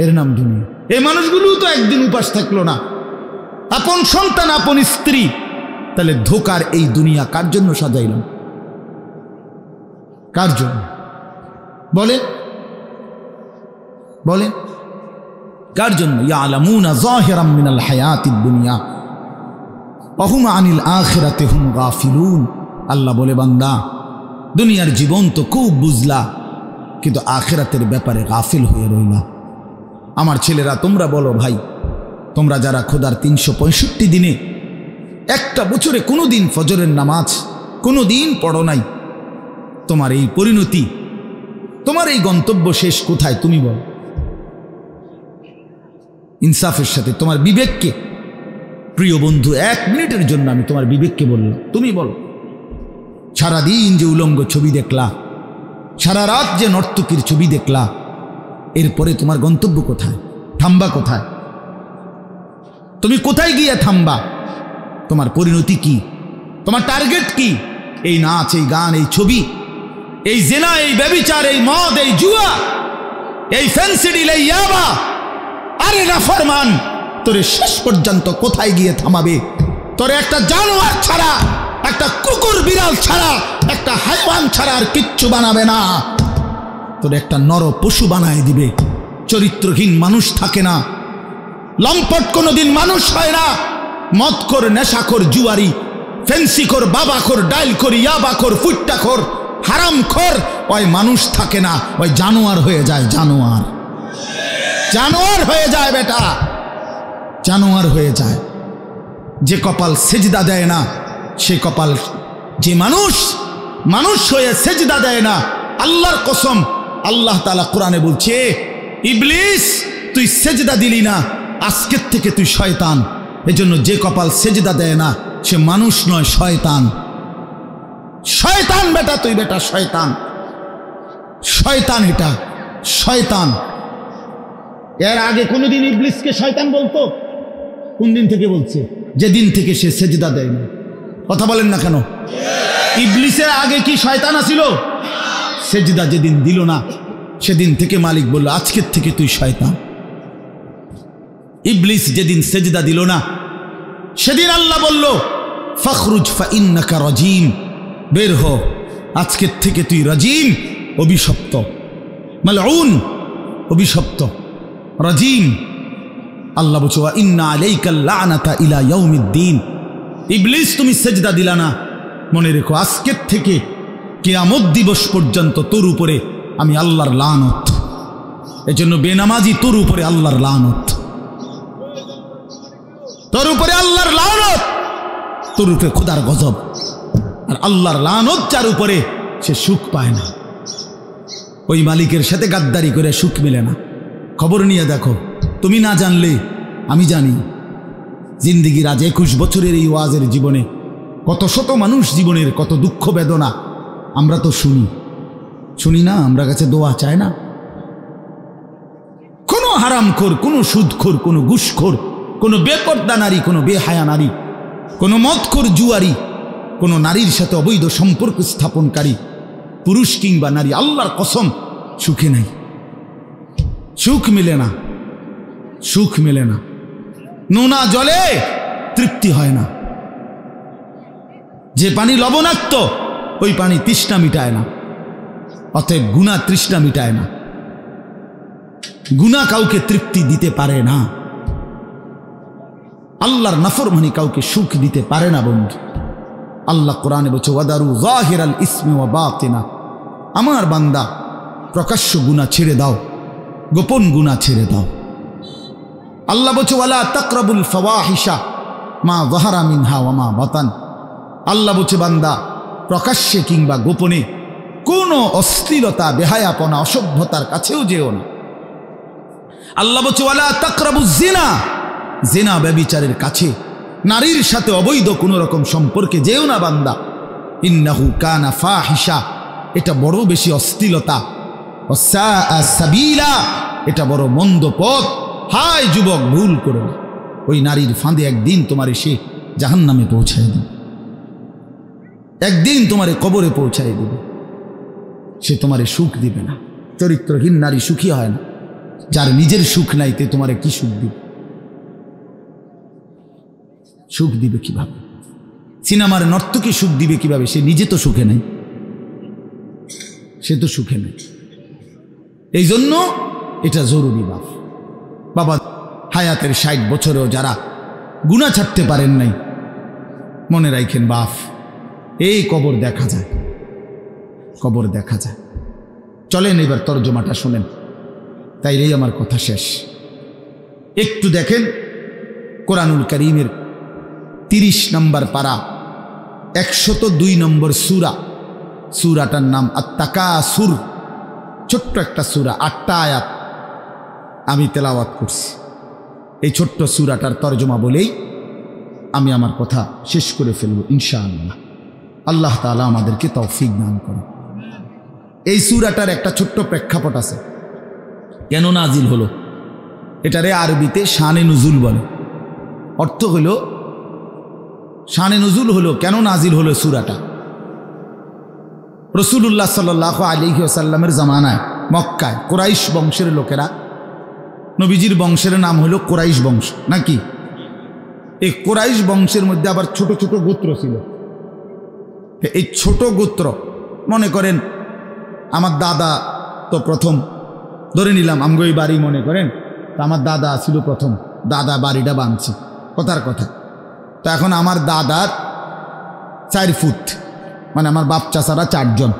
এর নাম দুনিয়া। এই মানুষগুলো তো একদিন উপাস থাকলো না, আপন সন্তান, আপন স্ত্রী, তাহলে ধোকার এই দুনিয়া কার জন্য সাজাইলাম? কার জন্য বলে? বলে কার জন্য? ইয়ালামুনা যাহিরাম মিনাল হায়াতিদ দুনিয়া ওয়া হুম আনিল আখিরাতি হুম গাফিলুন। আল্লাহ বলে, বান্দা, দুনিয়ার জীবন তো খুব বুঝলা, কিন্তু আখিরাতের ব্যাপারে গাফিল হয়ে রইলা। আমার ছেলেরা, তোমরা বলো ভাই, তোমরা যারা খোদার 365 দিনে একটা বছরে কোনো দিন ফজরের নামাজ কোনো দিন পড়ো নাই, তোমার এই পরিণতি, তোমার এই গন্তব্য শেষ কোথায় তুমি বল? ইনসাফের সাথে তোমার বিবেককে, প্রিয় বন্ধু, 1 মিনিটের জন্য আমি তোমার বিবেককে বললাম, তুমি বলো সারাদিন যে উলঙ্গ ছবি দেখলা, সারা রাত যে নর্তকীর ছবি দেখলা, এরপরে তোমার গন্তব্য কোথায়? থামবা কোথায়? তুমি কোথায় গিয়ে থামবা? তোমার পরিণতি কি? তোমার টার্গেট কি? এই নাচ, এই গান, এই ছবি, এই জেনা, এই ব্যভিচার, এই মদ, এই জুয়া, এই ফেন্সিডিল, এই ইয়াবা, আরে নাফরমান, তোরে শেষ পর্যন্ত কোথায় গিয়ে থামাবে? তোরে একটা জানোয়ার ছাড়া, একটা কুকুর বিড়াল ছাড়া, একটা হাইওয়ান ছাড়া আর কিচ্ছু বানাবে না। তোরে একটা নর পশু বানায় দিবে। চরিত্রহীন মানুষ থাকে না, লম্পট কোনোদিন মানুষ হয় না। মদখোর, নেশাখোর, জুয়ারি, ফেন্সিখোর, বাবাখোর, ডাইলখোর, ইয়াবাখোর, ফুট্টাখোর, হারামখোর, ওই মানুষ থাকে না, ওই জানোয়ার হয়ে যায়। জানোয়ার, জানোয়ার হয়ে যায় বেটা, জানোয়ার হয়ে যায়। যে কপাল সেজদা দেয় না, সে কপাল, যে মানুষ মানুষ হয়ে সেজদা দেয় না, আল্লাহর কসম, আল্লাহ তাআলা কোরআনে বলছে, ইবলিস তুই সেজদা দিলি না, আজকের থেকে তুই শয়তান। এজন্য যে কপাল সেজদা দেয় না সে মানুষ নয়, শয়তান। শয়তান বেটা, তুই বেটা শয়তান, শয়তান, এটা শয়তান। এর আগে কোনোদিন ইবলিসকে শয়তান বলতো? কোন দিন থেকে বলছে? যেদিন থেকে সে সেজদা দেয় না। কথা বলেন না কেন? ইবলিসের আগে কি শয়তান আছিল? সেজদা যেদিন দিল না সেদিন থেকে মালিক বলল, আজকের থেকে তুই শয়তান। ইবলিস যেদিন সেজদা দিল না সেদিন আল্লাহ বলল, ফখরুজ ফাইন্নাকা রাজিম, বের হ, আজকের থেকে তুই রাজিম, অভিশপ্ত, মালউন, অভিশপ্ত, রাজিম। আল্লাহ বলছে, ওয়া ইন্না আলাইকাল লানাতা ইলা ইয়াউমিদ্দিন। ইবলিস তুমি সেজদা দিলা না, মনে রেখো আজকের থেকে কিয়ামত দিবস পর্যন্ত তোর উপরে আমি আল্লাহর লানত। এজন্য বেনামাজি তোর উপরে আল্লাহর লানত, তোর উপরে আল্লাহর লানত, তোর উপরে খোদার গজব। আর আল্লাহর লানত যার উপরে, সে সুখ পায় না। ওই মালিকের সাথে গাদ্দারি করে সুখ মিলে না। খবর নিয়ে দেখো, তুমি না জানলে আমি জানি। জিন্দিগির আজ 21 বছরের এই ওয়াজের জীবনে কত শত মানুষ জীবনের কত দুঃখ বেদনা আমরা তো শুনি না। আমরা কাছে দোয়া চায় না। কোনো হারামখোর, কোনো সুদখোর, কোনো ঘুষখোর, কোনো বেপর্দা নারী, কোনো বেহায়া নারী, কোনো মদখোর জুয়ারি, কোনো নারীর সাথে অবৈধ সম্পর্ক স্থাপনকারী পুরুষ কিংবা নারী, আল্লাহর কসম সুখে নাই, সুখ মিলে না, সুখ মেলে না। নোনা জলে তৃপ্তি হয় না। যে পানি লবণাক্ত ওই পানি তৃষ্ণা মিটায় না। অতএব গুনাহ তৃষ্ণা মিটায় না। গুনাহ কাউকে তৃপ্তি দিতে পারে না। আল্লাহর নাফরমানি কাউকে সুখ দিতে পারে না বন্ধু। আল্লাহ কোরআনে বলছে, ওয়াদারু যাহিরাল ইসমি ওয়া বাতিনা। আমার বান্দা প্রকাশ্য গুনাহ ছেড়ে দাও, গোপন গুনাহ ছেড়ে দাও। আল্লাহ বলছে, ওয়ালা তাকরাবুল ফাওয়াহিশা মা যাহারা মিনহা ওয়া মা বাতান। আল্লাহ বলছে, বান্দা প্রকাশ্যে কিংবা গোপনে কোনো অশ্লীলতা, বেহায়াপনা, অসভ্যতার কাছেও যেও না। আল্লাহ বলছে, ওয়ালা তাকরাবুজ জিনা। জিনা, ব্যভিচারের কাছে, নারীর সাথে অবৈধ কোনো রকম সম্পর্কে যেও না বান্দা। ইন্নাহু কানা ফাহিশা, এটা বড় বেশি অশ্লীলতা। ওয়াসাআ সাবিলা, এটা বড় মন্দ পথ। হায় যুবক, ভুল করো না। ওই নারীর ফাঁদে একদিন তোমার সে জাহান্নামে পৌঁছায় দেবে, একদিন তোমারে কবরে পৌঁছায় দেবে। সে তোমারে সুখ দিবে না। চরিত্রহীন নারী সুখী হয় না। যার নিজের সুখ নাই তে তোমারে কি সুখ দিবে? সুখ দিবে কিভাবে? সিনেমার নর্তকী সুখ দিবে কিভাবে? সে নিজে তো সুখে নেই, সে তো সুখে নেই। এই জন্য এটা জরুরি। বাবা হায়াতের 60 বছরেও যারা গুনাহ ছাড়তে পারেন নাই, মনে রাখেন বাপ, এই কবর দেখা যায়, কবর দেখা যায়। চলেন এবার তর্জমাটা শোনেন, তাইলেই আমার কথা শেষ। একটু দেখেন কোরআনুল কারীমের 30 নম্বর পারা 102 নম্বর সূরা। সূরাটার নাম আত-তাকাসুর। ছোট্ট একটা সূরা, 8টা আয়াত আমি তেলাওয়াত করছি। এই ছোট্ট সূরাটার তর্জমা বলেই আমি আমার কথা শেষ করে ফেলব ইনশাআল্লাহ। আল্লাহ তাআলা আমাদেরকে তৌফিক দান করে। এই সূরাটার একটা ছোট্ট প্রেক্ষাপট আছে, কেন নাজিল হলো। এটারে আরবিতে শানে নুজুল বলে। অর্থ হলো শানে নুজুল হলো কেন নাজিল হলো সূরাটা। রাসূলুল্লাহ সাল্লাল্লাহু আলাইহি ওয়াসাল্লামের জামানায় মক্কায় কুরাইশ বংশের লোকেরা, নবীজির বংশের নাম হলো কুরাইশ বংশ নাকি, এই কুরাইশ বংশের মধ্যে আবার ছোট ছোট গোত্র ছিল। এই ছোট গোত্র, মনে করেন আমার দাদা তো প্রথম, ধরে নিলাম আমগো এই বাড়ি মনে করেন, তো আমার দাদা ছিল প্রথম, দাদা বাড়িটা বাঁধছে কথার কথা। তো এখন আমার দাদার 4 ফুট, মানে আমার বাপ চাচারা 4 জন।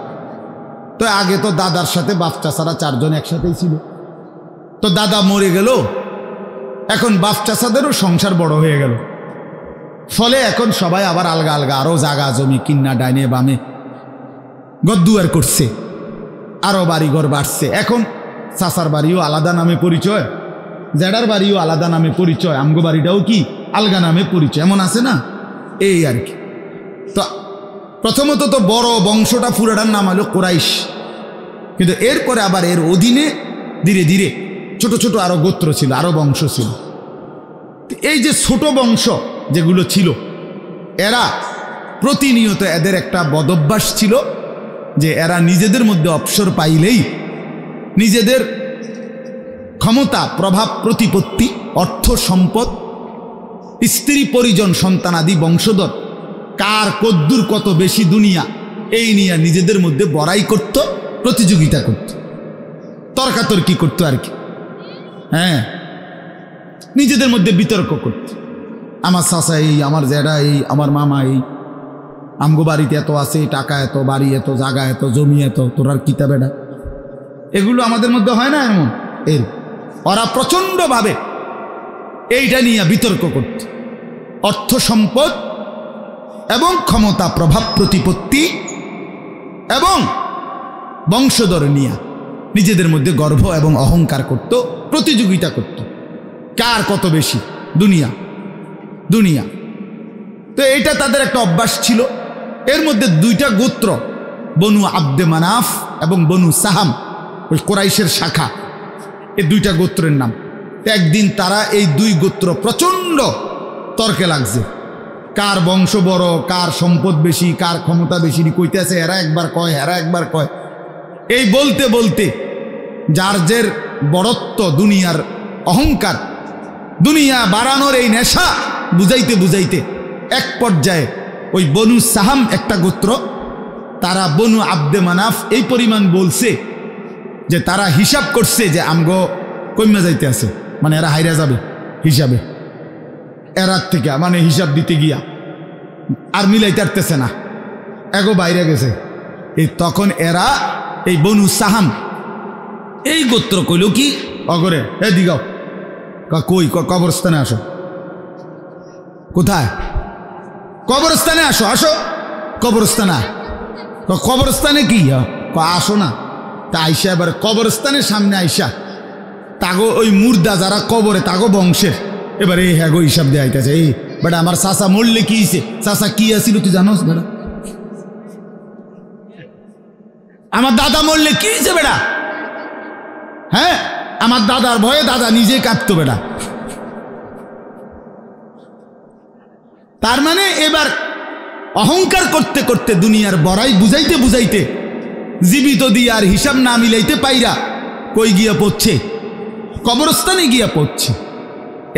তো আগে তো দাদার সাথে বাপ চাচারা 4 জন একসাথেই ছিল। তো দাদা মরে গেল, এখন বাপ চাচাদেরও সংসার বড় হয়ে গেল, ফলে এখন সবাই আবার আলগা আলগা আরও জাগা জমি কিন্না ডাইনে বামে গদ্দুয়ার করছে, আরও বাড়িঘর বাড়ছে। এখন চাচার বাড়িও আলাদা নামে পরিচয়, জেডার বাড়িও আলাদা নামে পরিচয়, আমগো বাড়িটাও কি আলগা নামে পরিচয়, এমন আছে না, এই আর কি। তো প্রথমত তো বড় বংশটা পুরাটার নাম হলো কুরাইশ, কিন্তু এরপরে আবার এর অধীনে ধীরে ধীরে ছোট ছোট আরো গোত্র ছিল, আরো বংশ ছিল। এই যে ছোট বংশ যেগুলো ছিল, এরা প্রতিনিয়ত এদের একটা বদভ্যাস ছিল যে এরা নিজেদের মধ্যে অবসর পাইলেই নিজেদের ক্ষমতা, প্রভাব, প্রতিপত্তি, অর্থ সম্পদ, স্ত্রী পরিজন, সন্তানাদি, বংশধর, কার কদ্দুর কত বেশি দুনিয়া, এই নিয়ে নিজেদের মধ্যে বড়াই করত, প্রতিযোগিতা করত, তর্কাতর্কি করত আর কি। হ্যাঁ, নিজেদের মধ্যে বিতর্ক করত। আমার চাচা এই, আমার জেডা এই, আমার মামা এই, আমগো বাড়িতে এত আছে, টাকা এত, বাড়ি এত, জায়গা এত, জমি এত, তোরার কিতা বেড়া, এগুলো আমাদের মধ্যে হয় না এমন। এর ওরা প্রচণ্ডভাবে এইটা নিয়ে বিতর্ক করত, অর্থ সম্পদ এবং ক্ষমতা, প্রভাব, প্রতিপত্তি এবং বংশধর নিয়ে নিজেদের মধ্যে গর্ব এবং অহংকার করত, প্রতিযোগিতা করত, কার কত বেশি দুনিয়া দুনিয়া। তো এটা তাদের একটা অভ্যাস ছিল। এর মধ্যে 2টা গোত্র, বনু আব্দে মানাফ এবং বনু সাহাম, ওই কুরাইশের শাখা, এই 2টা গোত্রের নাম। একদিন তারা এই 2 গোত্র প্রচণ্ড তর্কে লাগছে, কার বংশ বড়, কার সম্পদ বেশি, কার ক্ষমতা বেশি, কইতেছে এরা একবার কয়, এরা একবার কয়। এই বলতে বলতে যার জের বড়ত্ব, দুনিয়ার অহংকার, দুনিয়া বাড়ানোর এই নেশা বুঝাইতে বুঝাইতে এক পর্যায়ে ওই বনু সাহাম একটা গোত্র, তারা বনু আব্দে মানাফ এই পরিমাণ বলছে যে তারা হিসাব করছে যে আমগো কইমা যাইতে আছে, মানে এরা হাইরা যাবে হিসাবে, এরার থেকে মানে হিসাব দিতে গিয়া আর মিলাইতে পারতেছে না, এগো বাইরে গেছে। এই তখন এরা এই বনু সাহাম এই গোত্র কইল কি অগরে, এ দিগাও, কই, কবরস্থানে আসো। কোথায়? কবরস্থানে আসো, আসো কবরস্থানে। কবরস্থানে কি আসো না? তা আইসা এবার কবরস্থানের সামনে আইসা তাগো ওই মুর্দা যারা কবরে তাগো বংশের এবারে এই হ্যাগো হিসাব দিয়ে আইতেছে। এই বেটা আমার চাচা মরলে কি হয়েছে, চাচা কি আসিল তুই জানোস বেটা? আমার দাদা মরলে কি হয়েছে বেটা? হ্যাঁ, আমার দাদার ভয়ে দাদা নিজেই কাঁপতো বেটা। তার মানে এবার অহংকার করতে করতে দুনিয়ার বড়াই বুঝাইতে বুঝাইতে জীবিত দিয়ে আর হিসাব না মিলাইতে পাইরা কই গিয়া পড়ছে? কবরস্থানে গিয়া পড়ছে।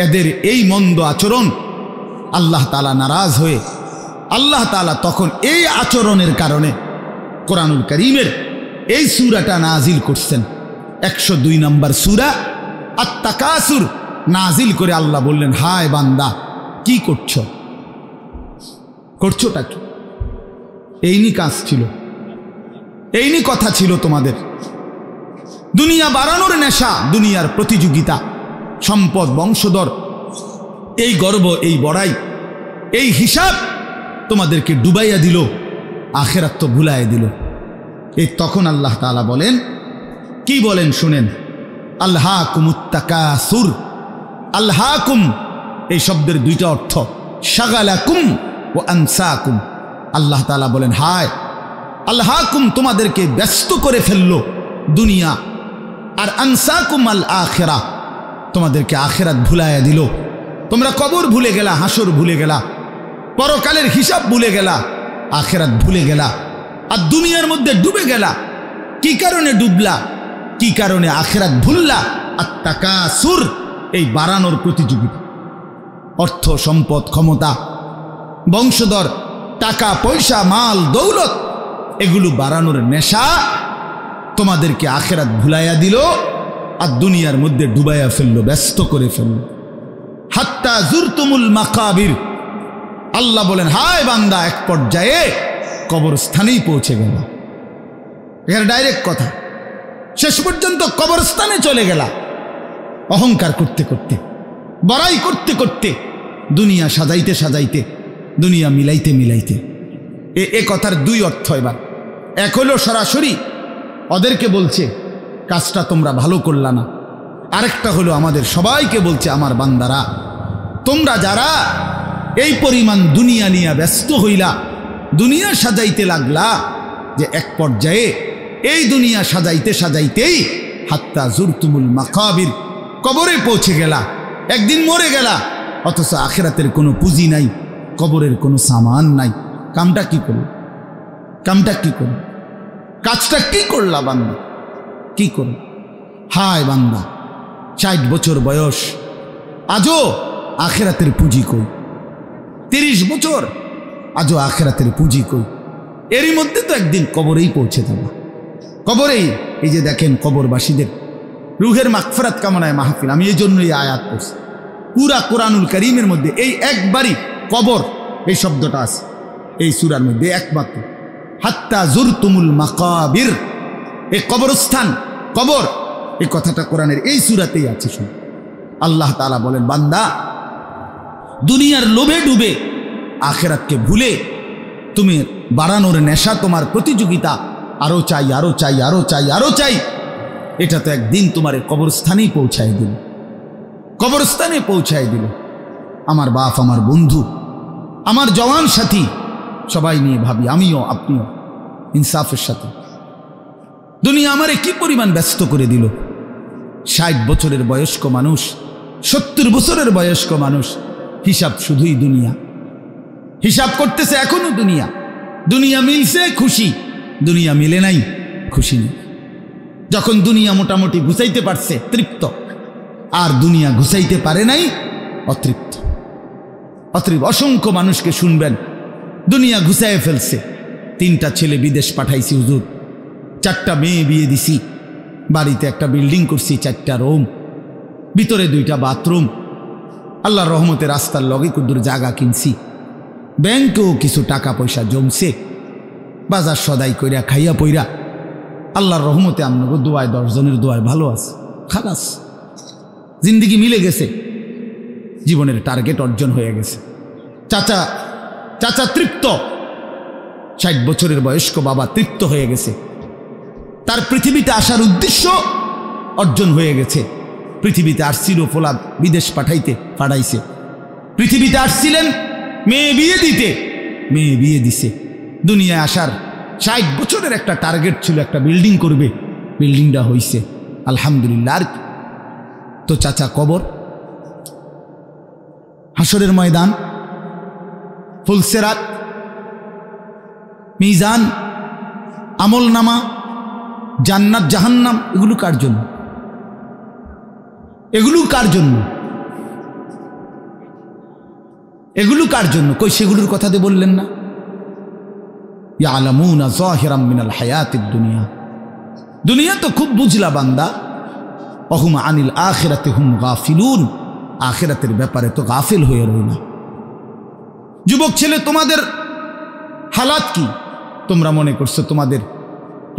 এদের এই মন্দ আচরণ আল্লাহ তাআলা নারাজ হয়ে আল্লাহ তাআলা তখন এই আচরণের কারণে কোরআনুল কারীমের এই সূরাটা নাজিল করছেন। 102 নম্বর সূরা আত-তাকাসুর নাজিল করে আল্লাহ বললেন, হায় বান্দা কি করছো, করছোটা কি? এইনি কাজ ছিল, এইনি কথা ছিল তোমাদের। দুনিয়া বাড়ানোর নেশা, দুনিয়ার প্রতিযোগিতা, সম্পদ, বংশধর, এই গর্ব, এই বড়াই, এই হিসাব তোমাদেরকে ডুবাইয়া দিল, আখিরাত তো ভুলাইয়া দিল। এই তখন আল্লাহ তাআলা বলেন, কি বলেন শুনেন, আলহাকুমুত তাকাসুর। আলহাকুম এই শব্দের 2টা অর্থ, শাগালাকুম ও আনসাকুম। আল্লাহ তাআলা বলেন, হায় আল্লাহকুম, তোমাদেরকে ব্যস্ত করে ফেললো দুনিয়া, আর আনসাকুম আল আখিরা, তোমাদেরকে আখিরাত ভুলাইয়া দিল। তোমরা কবর ভুলে গেলা, হাসর ভুলে গেলা, পরকালের হিসাব ভুলে গেলা, আখিরাত ভুলে গেলা, আর দুনিয়ার মধ্যে ডুবে গেলা। কি কারণে ডুবলা? কি কারণে আখিরাত ভুললা? আত-তাকাসুর, এই বাড়ানোর প্রতিযোগিতা, অর্থ সম্পদ, ক্ষমতা, বংশধর, টাকা পয়সা, মাল দৌলত, এগুলো বাড়ানোর নেশা তোমাদেরকে আখিরাত ভুলাইয়া দিল আর দুনিয়ার মধ্যে ডুবাইয়া ফেললো, ব্যস্ত করে ফেললো। হাত্তা জুরতুমুল মাকাবির, আল্লাহ বলেন, হায় বান্দা, এক পর্যায়ে কবরস্থানেই পৌঁছে গেল। এর ডাইরেক্ট কথা, শেষ পর্যন্ত কবরস্থানে চলে গেলা, অহংকার করতে করতে, বড়াই করতে করতে, দুনিয়া সাজাইতে সাজাইতে, দুনিয়া মিলাইতে মিলাইতে। এ কথার দুই অর্থ। এবার এক হলো সরাসরি ওদেরকে বলছে কাজটা তোমরা ভালো করলা না, আরেকটা হলো আমাদের সবাইকে বলছে, আমার বান্দারা, তোমরা যারা এই পরিমাণ দুনিয়া নিয়ে ব্যস্ত হইলা, দুনিয়া সাজাইতে লাগলা, যে এক পর্যায়ে এই দুনিয়া সাজাইতে সাজাইতেই হাত্তা জুরতুমুল মাকাবির, কবরে পৌঁছে গেলা, একদিন মরে গেলা, অথচ আখিরাতের কোনো পুঁজি নাই, কবরের কোনো সামান নাই। কামটা কি করল? কামটা কি করল? কাজটা কি করলা বান্দা? কি করল? হায় বান্দা, 60 বছর বয়স, আজও আখিরাতের পুঁজি কই? 30 বছর, আজও আখিরাতের পুঁজি কই? এরই মধ্যে তো একদিন কবরেই পৌঁছে যাবা। কবরেই, এই যে দেখেন কবরবাসীদের রুহের মাগফিরাত কামনায় মাহফিল, আমি এই জন্যই আয়াত পড়ছি। পুরা কোরআনুল কারীমের মধ্যে এই একবারই কবর এই শব্দটা আছে এই সূরার মধ্যে একমাত্র। হাত্তা জুরতুমুল মাকাবির, এই কবরস্থান, কবর, এই কথাটা কোরআনের এই সূরাতেই আছে। শুন, আল্লাহ তাআলা বলেন, বান্দা, দুনিয়ার লোভে ডুবে আখিরাতকে ভুলে তুমি বাড়ানোর নেশা, তোমার প্রতিযোগিতা, আরো চাই, আরো চাই, আরো চাই, আরো চাই, এটা তো একদিন তোমার কবরস্থানেই পৌঁছায় দিল, কবরস্থানে পৌঁছায় দিল। আমার বাপ, আমার বন্ধু, আমার জওয়ান সাথী, সবাই নিয়ে ভাবি, আমিও আপনিও ইনসাফের সাথে। দুনিয়া আমারে কি পরিমাণ ব্যস্ত করে দিল। 60 বছরের বয়স্ক মানুষ, 70 বছরের বয়স্ক মানুষ, হিসাব শুধুই দুনিয়া, হিসাব করতেছে এখনো দুনিয়া। দুনিয়া মিলছে খুশি, দুনিয়া মিলে নাই খুশি নেই। যখন দুনিয়া মোটামুটি গুছাইতে পারছে তৃপ্ত, আর দুনিয়া গুছাইতে পারে নাই অতৃপ্ত। অতৃপ্ত অসংখ্য মানুষকে শুনবেন, দুনিয়া গুছাইয়ে ফেলছে, 3টা ছেলে বিদেশ পাঠাইছি হুজুর, 4টা মেয়ে বিয়ে দিছি, বাড়িতে একটা বিল্ডিং করছি, 4টা রুম, ভিতরে 2টা বাথরুম, আল্লাহর রহমতে রাস্তার লগে কুদ্দুর জায়গা কিনছি, ব্যাংকেও কিছু টাকা পয়সা জমছে, বাজার সদাই কইরা খাইয়া পইরা আল্লাহর রহমতে আপনাকে দোয়ায়, 10 জনের দোয়ায় ভালো আছে, খালাস, জিন্দিগি মিলে গেছে, জীবনের টার্গেট অর্জন হয়ে গেছে। চাচা তৃপ্ত, 60 বছরের বয়স্ক বাবা তৃপ্ত হয়ে গেছে, তার পৃথিবীতে আসার উদ্দেশ্য অর্জন হয়ে গেছে। পৃথিবীতে আসছিল ফোলা বিদেশ পাঠাইছে, পৃথিবীতে আসছিলেন মেয়ে বিয়ে দিতে, মেয়ে বিয়ে দিছে। দুনিয়ায় আসার 60 বছরের একটা টার্গেট ছিল, একটা বিল্ডিং করবে, বিল্ডিংটা হইছে, আলহামদুলিল্লাহ। আর তো চাচা কবর, হাসরের ময়দান, ফুলসেরাত, মিজান, আমল নামা, জান্নাত জাহান্নাম, এগুলো কার জন্য? এগুলো কার জন্য? এগুলো কার জন্য? কই সেগুলোর কথা দিয়ে বললেন না? ইয়ালামুনা যাহিরাম মিনাল হায়াতিদ দুনিয়া, দুনিয়া তো খুব বুঝলা বান্দা, ওহুম আনিল আখিরাতি হুম গাফিলুন, আখিরাতের ব্যাপারে তো গাফিল হয়ে রইলা। যুবক ছেলে, তোমাদের হালাত কি? তোমরা মনে করছো তোমাদের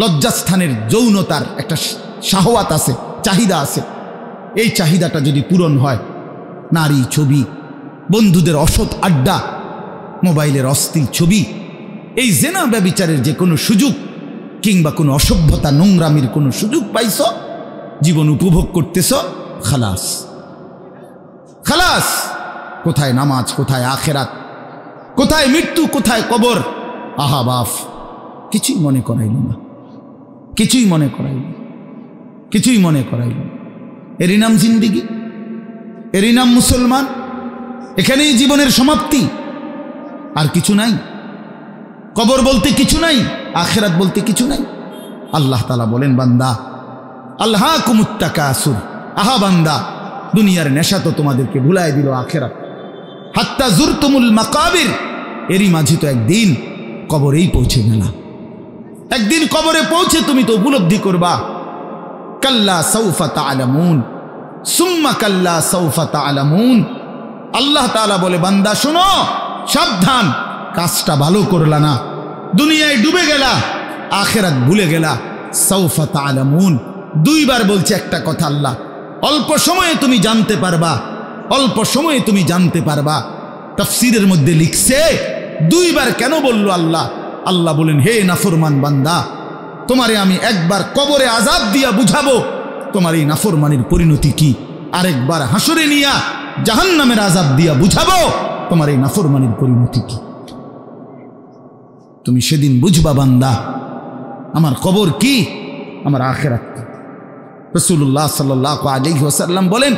লজ্জাস্থানের যৌনতার একটা শাহওয়াত আছে, চাহিদা আছে, এই চাহিদাটা যদি পূরণ হয়, নারী, ছবি, বন্ধুদের অসৎ আড্ডা, মোবাইলের অশ্লীল ছবি, এই জেনা ব্যভিচারের যে কোনো সুযোগ কিংবা কোনো অসভ্যতা নোংরামির কোনো সুযোগ পাইছ, জীবন উপভোগ করতেছ, খালাস, খালাস। কোথায় নামাজ, কোথায় আখেরাত, কোথায় মৃত্যু, কোথায় কবর? আহা বাফ, কিছুই মনে করাইল না, কিছুই মনে করাইল, কিছুই মনে করাইল। এরই নাম জিন্দিগি, এরই নাম মুসলমান। এখানেই জীবনের সমাপ্তি, আর কিছু নাই। কবর বলতে কিছু নাই, আখিরাত বলতে কিছু নাই। আল্লাহ তাআলা বলেন, বান্দা আলহাকুমুত তাকাসুর, আহা বান্দা দুনিয়ার নেশা তো তোমাদেরকে ভুলাই দিল আখিরাত। হাত্তা জুরতুমুল মাকাবির, এরই মাঝে তো একদিন কবরেই পৌঁছে গেলা। একদিন কবরে পৌঁছে তুমি তো উপলব্ধি করবা, কাল্লা সাউফা তা'লামুন সুম্মা কাল্লা সাউফা তা'লামুন। আল্লাহ তাআলা বলে, বান্দা শোনো, সাবধান, কাজটা ভালো করলা না, দুনিয়ায় ডুবে গেলা, আখিরাত ভুলে গেলা। সাউফা তা'লামুন, দুইবার বলছে একটা কথা আল্লাহ। অল্প সময়ে তুমি জানতে পারবা, অল্প সময়ে তুমি জানতে পারবা। তাফসীরের মধ্যে লিখছে দুইবার কেন বলল আল্লাহ? আল্লাহ বলেন, হে নাফরমান বান্দা, তোমারে আমি একবার কবরে আযাব দিয়া বুঝাবো তোমার এই নাফরমানির পরিণতি কি, আরেকবার হাসরে নিয়া জাহান্নামের আযাব দিয়া বুঝাবো তোমার এই নাফরমানির পরিণতি কি। তুমি সেদিন বুঝবা বান্দা, আমার কবর কি, আমার আখিরাত কি। রাসূলুল্লাহ সাল্লাল্লাহু আলাইহি ওয়াসাল্লাম বলেন,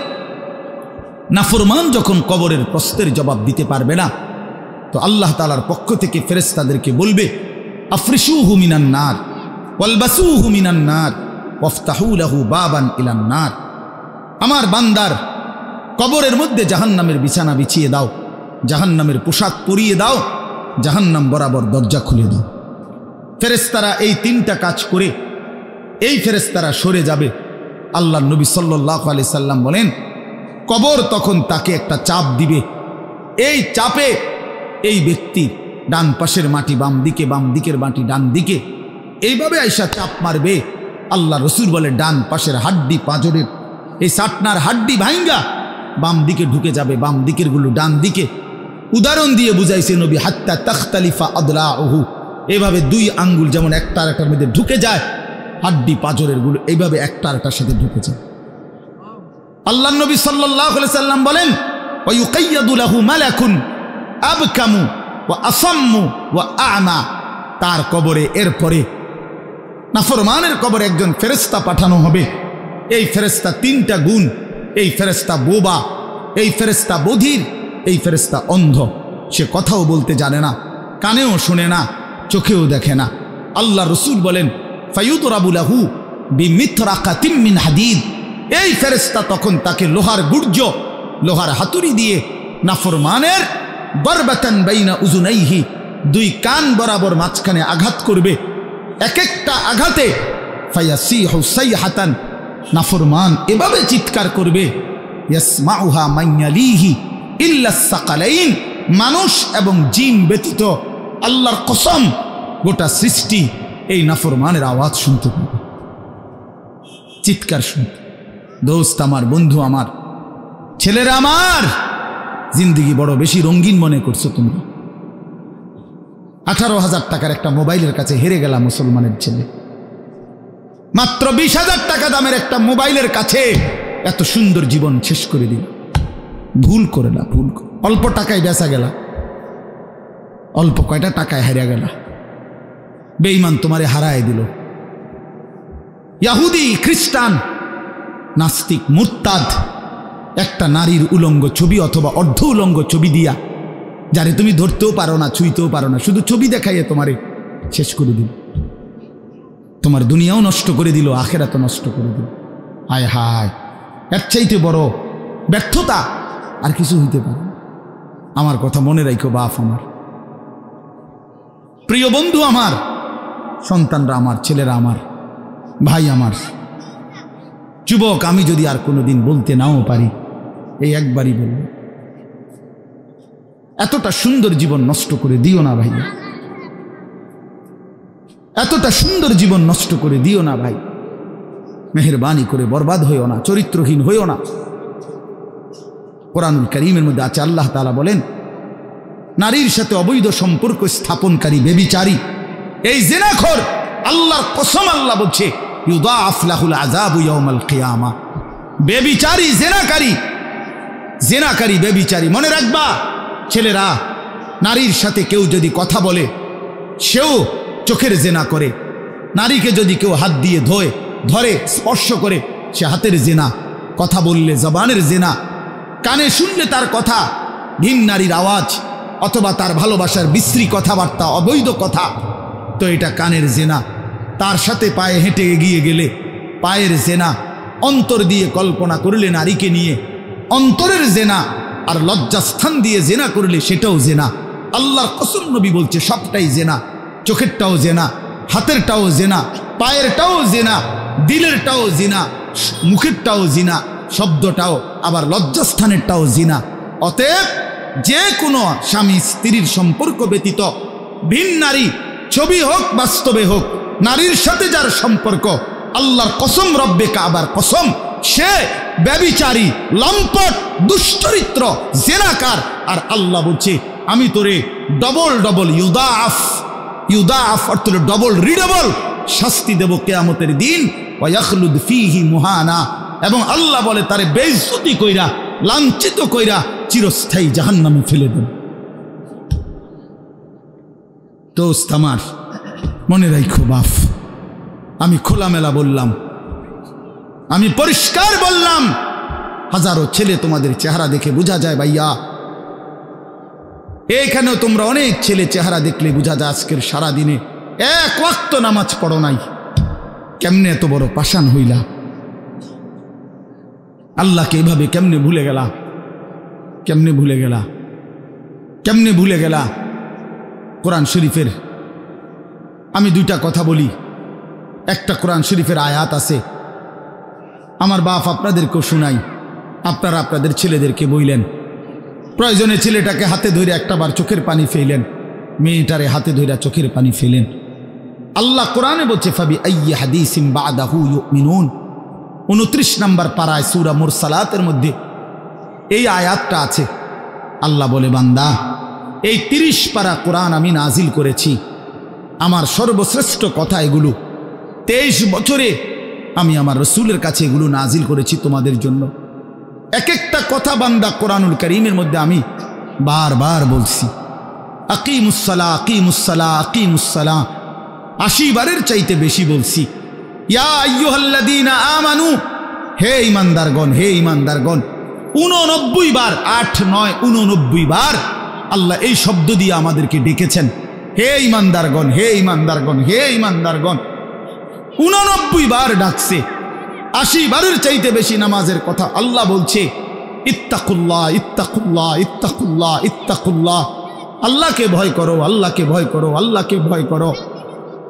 নাফরমান যখন কবরের প্রশ্নের জবাব দিতে পারবে না, তো আল্লাহ তাআলার পক্ষ থেকে ফেরেশতাদেরকে বলবে, আফরিশুহু মিনান নার ওয়ালবাসুহু মিনান নার ওয়াফতাহু লাহু বাবান ইলান নার। আমার বান্দার কবরের মধ্যে জাহান্নামের বিছানা বিছিয়ে দাও, জাহান্নামের পোশাক পরিয়ে দাও, জাহান্নাম বরাবর দরজা খুলে দাও। ফেরেশতারা এই তিনটা কাজ করে এই ফেরেশতারা সরে যাবে। আল্লাহ নবী সাল্লাল্লাহু আলাইহি সাল্লাম বলেন, কবর তখন তাকে একটা চাপ দিবে, এই চাপে এই ব্যক্তি ডান পাশের মাটি বাম দিকে, বাম দিকের মাটি ডান দিকে, এইভাবে আইসা চাপ মারবে। আল্লাহ রসুল বলে, ডান পাশের হাড্ডি পাঁজরের এই সাটনার হাড্ডি ভাঙ্গা বাম দিকে ঢুকে যাবে, বাম দিকের গুলো ডান দিকে। উদাহরণ দিয়ে বুঝাইছে নবী, হাত্তা তাখতালিফা আদলাউহু, এভাবে দুই আঙ্গুল যেমন একটা আরেকটার মধ্যে ঢুকে যায়, হাড্ডি পাঁজরের গুলো এইভাবে একটা আরেকটার সাথে ঢুকে যায়। আল্লাহ নবী সাল্লাল্লাহু আলাইহি সাল্লাম বলেন, ওয়া ইউকাইয়াদু লাহু মালাকুন আবকামু ওয়া আসাম্মু ওয়া আ'মা। তার কবরে এরপরে নাফরমানের কবরে একজন ফেরেশতা পাঠানো হবে। এই ফেরেশতা তিনটা গুণ, এই ফেরেশতা বোবা, এই ফেরেশতা বধির, এই ফেরেশতা অন্ধ। সে কথাও বলতে জানে না, কানেও শুনে না, চোখেও দেখে না। আল্লাহ রসুল বলেন, ফায়ুদরাবু লাহু বিমিথরাকাতিম মিন হাদিদ। এই ফেরেশতা তখন তাকে লোহার গুর্জ, লোহার হাতুড়ি দিয়ে নাফরমানের বারবাতান বাইনা উযুনাইহি, দুই কান বরাবর মাঝখানে আঘাত করবে। এক একটা আঘাতে ফায়াসিহু সাইহাতান, নাফরমান এভাবে চিৎকার করবে, ইয়াসমাউহা মান ইয়ালিহি ইল্লা সাকালাইন, মানুষ এবং জিন ব্যতীত আল্লাহর কসম গোটা সৃষ্টি এই নাফরমানের আওয়াজ শুনতে পাবে, চিৎকার শুনতে। দোস্ত আমার, বন্ধু আমার, ছেলেরা আমার, জিন্দিগি বড় বেশি রঙিন মনে করছো তোমরা। 18,000 টাকার একটা মোবাইলের কাছে হেরে গেলাম মুসলমানের ছেলে। মাত্র 20,000 টাকা দামের একটা মোবাইলের কাছে এত সুন্দর জীবন শেষ করে দিল। ভুল করে না, ভুল। অল্প টাকায় বেচা গেলা, অল্প কয়টা টাকায় হারিয়ে গেলা। বেঈমান তোমারে হারায় দিল। ইহুদি, খ্রিস্টান, নাস্তিক, মুরতাদ একটা নারীর উলঙ্গ ছবি অথবা অর্ধ উলঙ্গ ছবি দিয়া, যারে তুমি ধরতেও পারো না, ছুঁইতেও পারো না, শুধু ছবি দেখাইয়ে তোমারে শেষ করে দিল। তোমার দুনিয়াও নষ্ট করে দিল, আখিরাতও নষ্ট করে দিল। হায় হায়, এর চাইতে বড় ব্যর্থতা আর কিছু হইতে পারে। আমার কথা মনে রাখো বাপ আমার, প্রিয় বন্ধু আমার, সন্তানরা আমার, ছেলেরা আমার, ভাই আমার, যুবক, আমি যদি আর কোনোদিন বলতে নাও পারি, এই একবারই বলব, এতটা সুন্দর জীবন নষ্ট করে দিও না ভাইয়া, এতটা সুন্দর জীবন নষ্ট করে দিও না ভাই। মেহেরবানি করে বরবাদ হইও না, চরিত্রহীন হইও না। কোরআনুল কারীমের মধ্যে আছে, আল্লাহ তাআলা বলেন, নারীর সাথে অবৈধ সম্পর্ক স্থাপনকারী, ব্যভিচারী, এই জিনাখোর, আল্লাহর কসম আল্লাহ বলছে, ইউদাআফ লাহুল আযাবু ইয়াউমাল কিয়ামা। ব্যভিচারী, জিনাকারী, জিনাকারী, ব্যভিচারী। মনে রাখবা ছেলেরা, নারীর সাথে কেউ যদি কথা বলে, সেও চোখের জেনা করে। নারীকে যদি কেউ হাত দিয়ে ধরে স্পর্শ করে, সে হাতের জেনা। কথা বললে জবানের জেনা, কানে শুনলে তার কথা ভিন নারীর আওয়াজ অথবা তার ভালোবাসার বিশ্রী কথাবার্তা, অবৈধ কথা, তো এটা কানের জেনা। তার সাথে পায়ে হেঁটে এগিয়ে গেলে পায়ের জেনা। অন্তর দিয়ে কল্পনা করলে নারীকে নিয়ে, অন্তরের জেনা। আর লজ্জাস্থান দিয়ে জেনা করলে সেটাও জেনা। আল্লাহর কসম নবী বলছে সবটাই জেনা। চোখেরটাও জেনা, হাতেরটাও জেনা, পায়েরটাও জেনা, দিলেরটাও জিনা, মুখেরটাও জিনা, শব্দটাও, আবার লজ্জাস্থানেরটাও জিনা। অতএব যে কোনো স্বামী স্ত্রীর সম্পর্ক ব্যতীত ভিন নারী, ছবি হোক বাস্তবে হোক, নারীর সাথে যার সম্পর্ক, আল্লাহর কসম, রব্বে কাবার কসম, সে ব্যভিচারী, লম্পট, দুশ্চরিত্র, জেনাকার। আর আল্লাহ বলছে আমি তোরে ডবল ডবল ইউদাআফ অর্থ ডবল রিডবল শাস্তি দেব কিয়ামতের দিন। ওয়া ইয়াখলুদ ফীহি মুহানা, এবং আল্লাহ বলে তারে বেইজ্জতি কইরা, লাঞ্ছিত কইরা চিরস্থায়ী জাহান্নামে ফেলে দেব। দোস্ত আমার, মনে রাখো বাপ, আমি খোলামেলা বললাম, আমি পরিষ্কার বললাম। হাজারো ছেলে তোমাদের চেহারা দেখে বোঝা যায় ভাইয়া, এইখানেও তোমরা অনেক ছেলে চেহারা দেখলে বোঝা যায় আজকের সারাদিনে এক ওয়াক্ত নামাজ পড়ো নাই। কেমনে এত বড় পাষাণ হইলা? আল্লাহকে এভাবে কেমনে ভুলে গেলা? কেমনে ভুলে গেলা? কেমনে ভুলে গেলা? কোরআন শরীফের আমি দুইটা কথা বলি। একটা কোরআন শরীফের আয়াত আছে, আমার বাপ আপনাদেরকেও শুনাই, আপনারা আপনাদের ছেলেদেরকে বইলেন। প্রয়োজনে ছেলেটাকে হাতে ধরে একটাবার চোখের পানি ফেলেন, মেয়েটারে হাতে ধরে চোখের পানি ফেলেন। আল্লাহ কোরআনে বলছে ফাবি আইয়ি হাদিসিম বাদাহু ইউমিনুন, 29 নম্বর পারায় সূরা মুরসালাতের মধ্যে এই আয়াতটা আছে। আল্লাহ বলে বান্দা, এই 30 পারা কোরআন আমি নাজিল করেছি, আমার সর্বশ্রেষ্ঠ কথা এগুলো। 23 বছরে আমি আমার রসুলের কাছে এগুলো নাজিল করেছি তোমাদের জন্য। এক একটা কথা বান্দা কোরআনুল কারীমের মধ্যে আমি বারবার বলছি, আকিমুসসালাহ আকিমুসসালাহ আকিমুসসালাহ, 80 বারের চাইতে বেশি বলছি। ইয়া আইয়ুহাল্লাযীনা আমানু, হে ঈমানদারগণ, হে ঈমানদারগণ, 89 বার, 8, 9, 89 বার আল্লাহ এই শব্দ দিয়ে আমাদেরকে ডেকেছেন। হে ঈমানদারগণ, হে ঈমানদারগণ, হে ঈমানদারগণ, 89 বার ডাকছে। 80 বারের চাইতে বেশি নামাজের কথা আল্লাহ বলছে, ইত্তাকুল্লাহ ইত্তাকুল্লাহ ইত্তাকুল্লাহ ইত্তাকুল্লাহ, আল্লাহকে ভয় করো, আল্লাহকে ভয় করো, আল্লাহকে ভয় করো।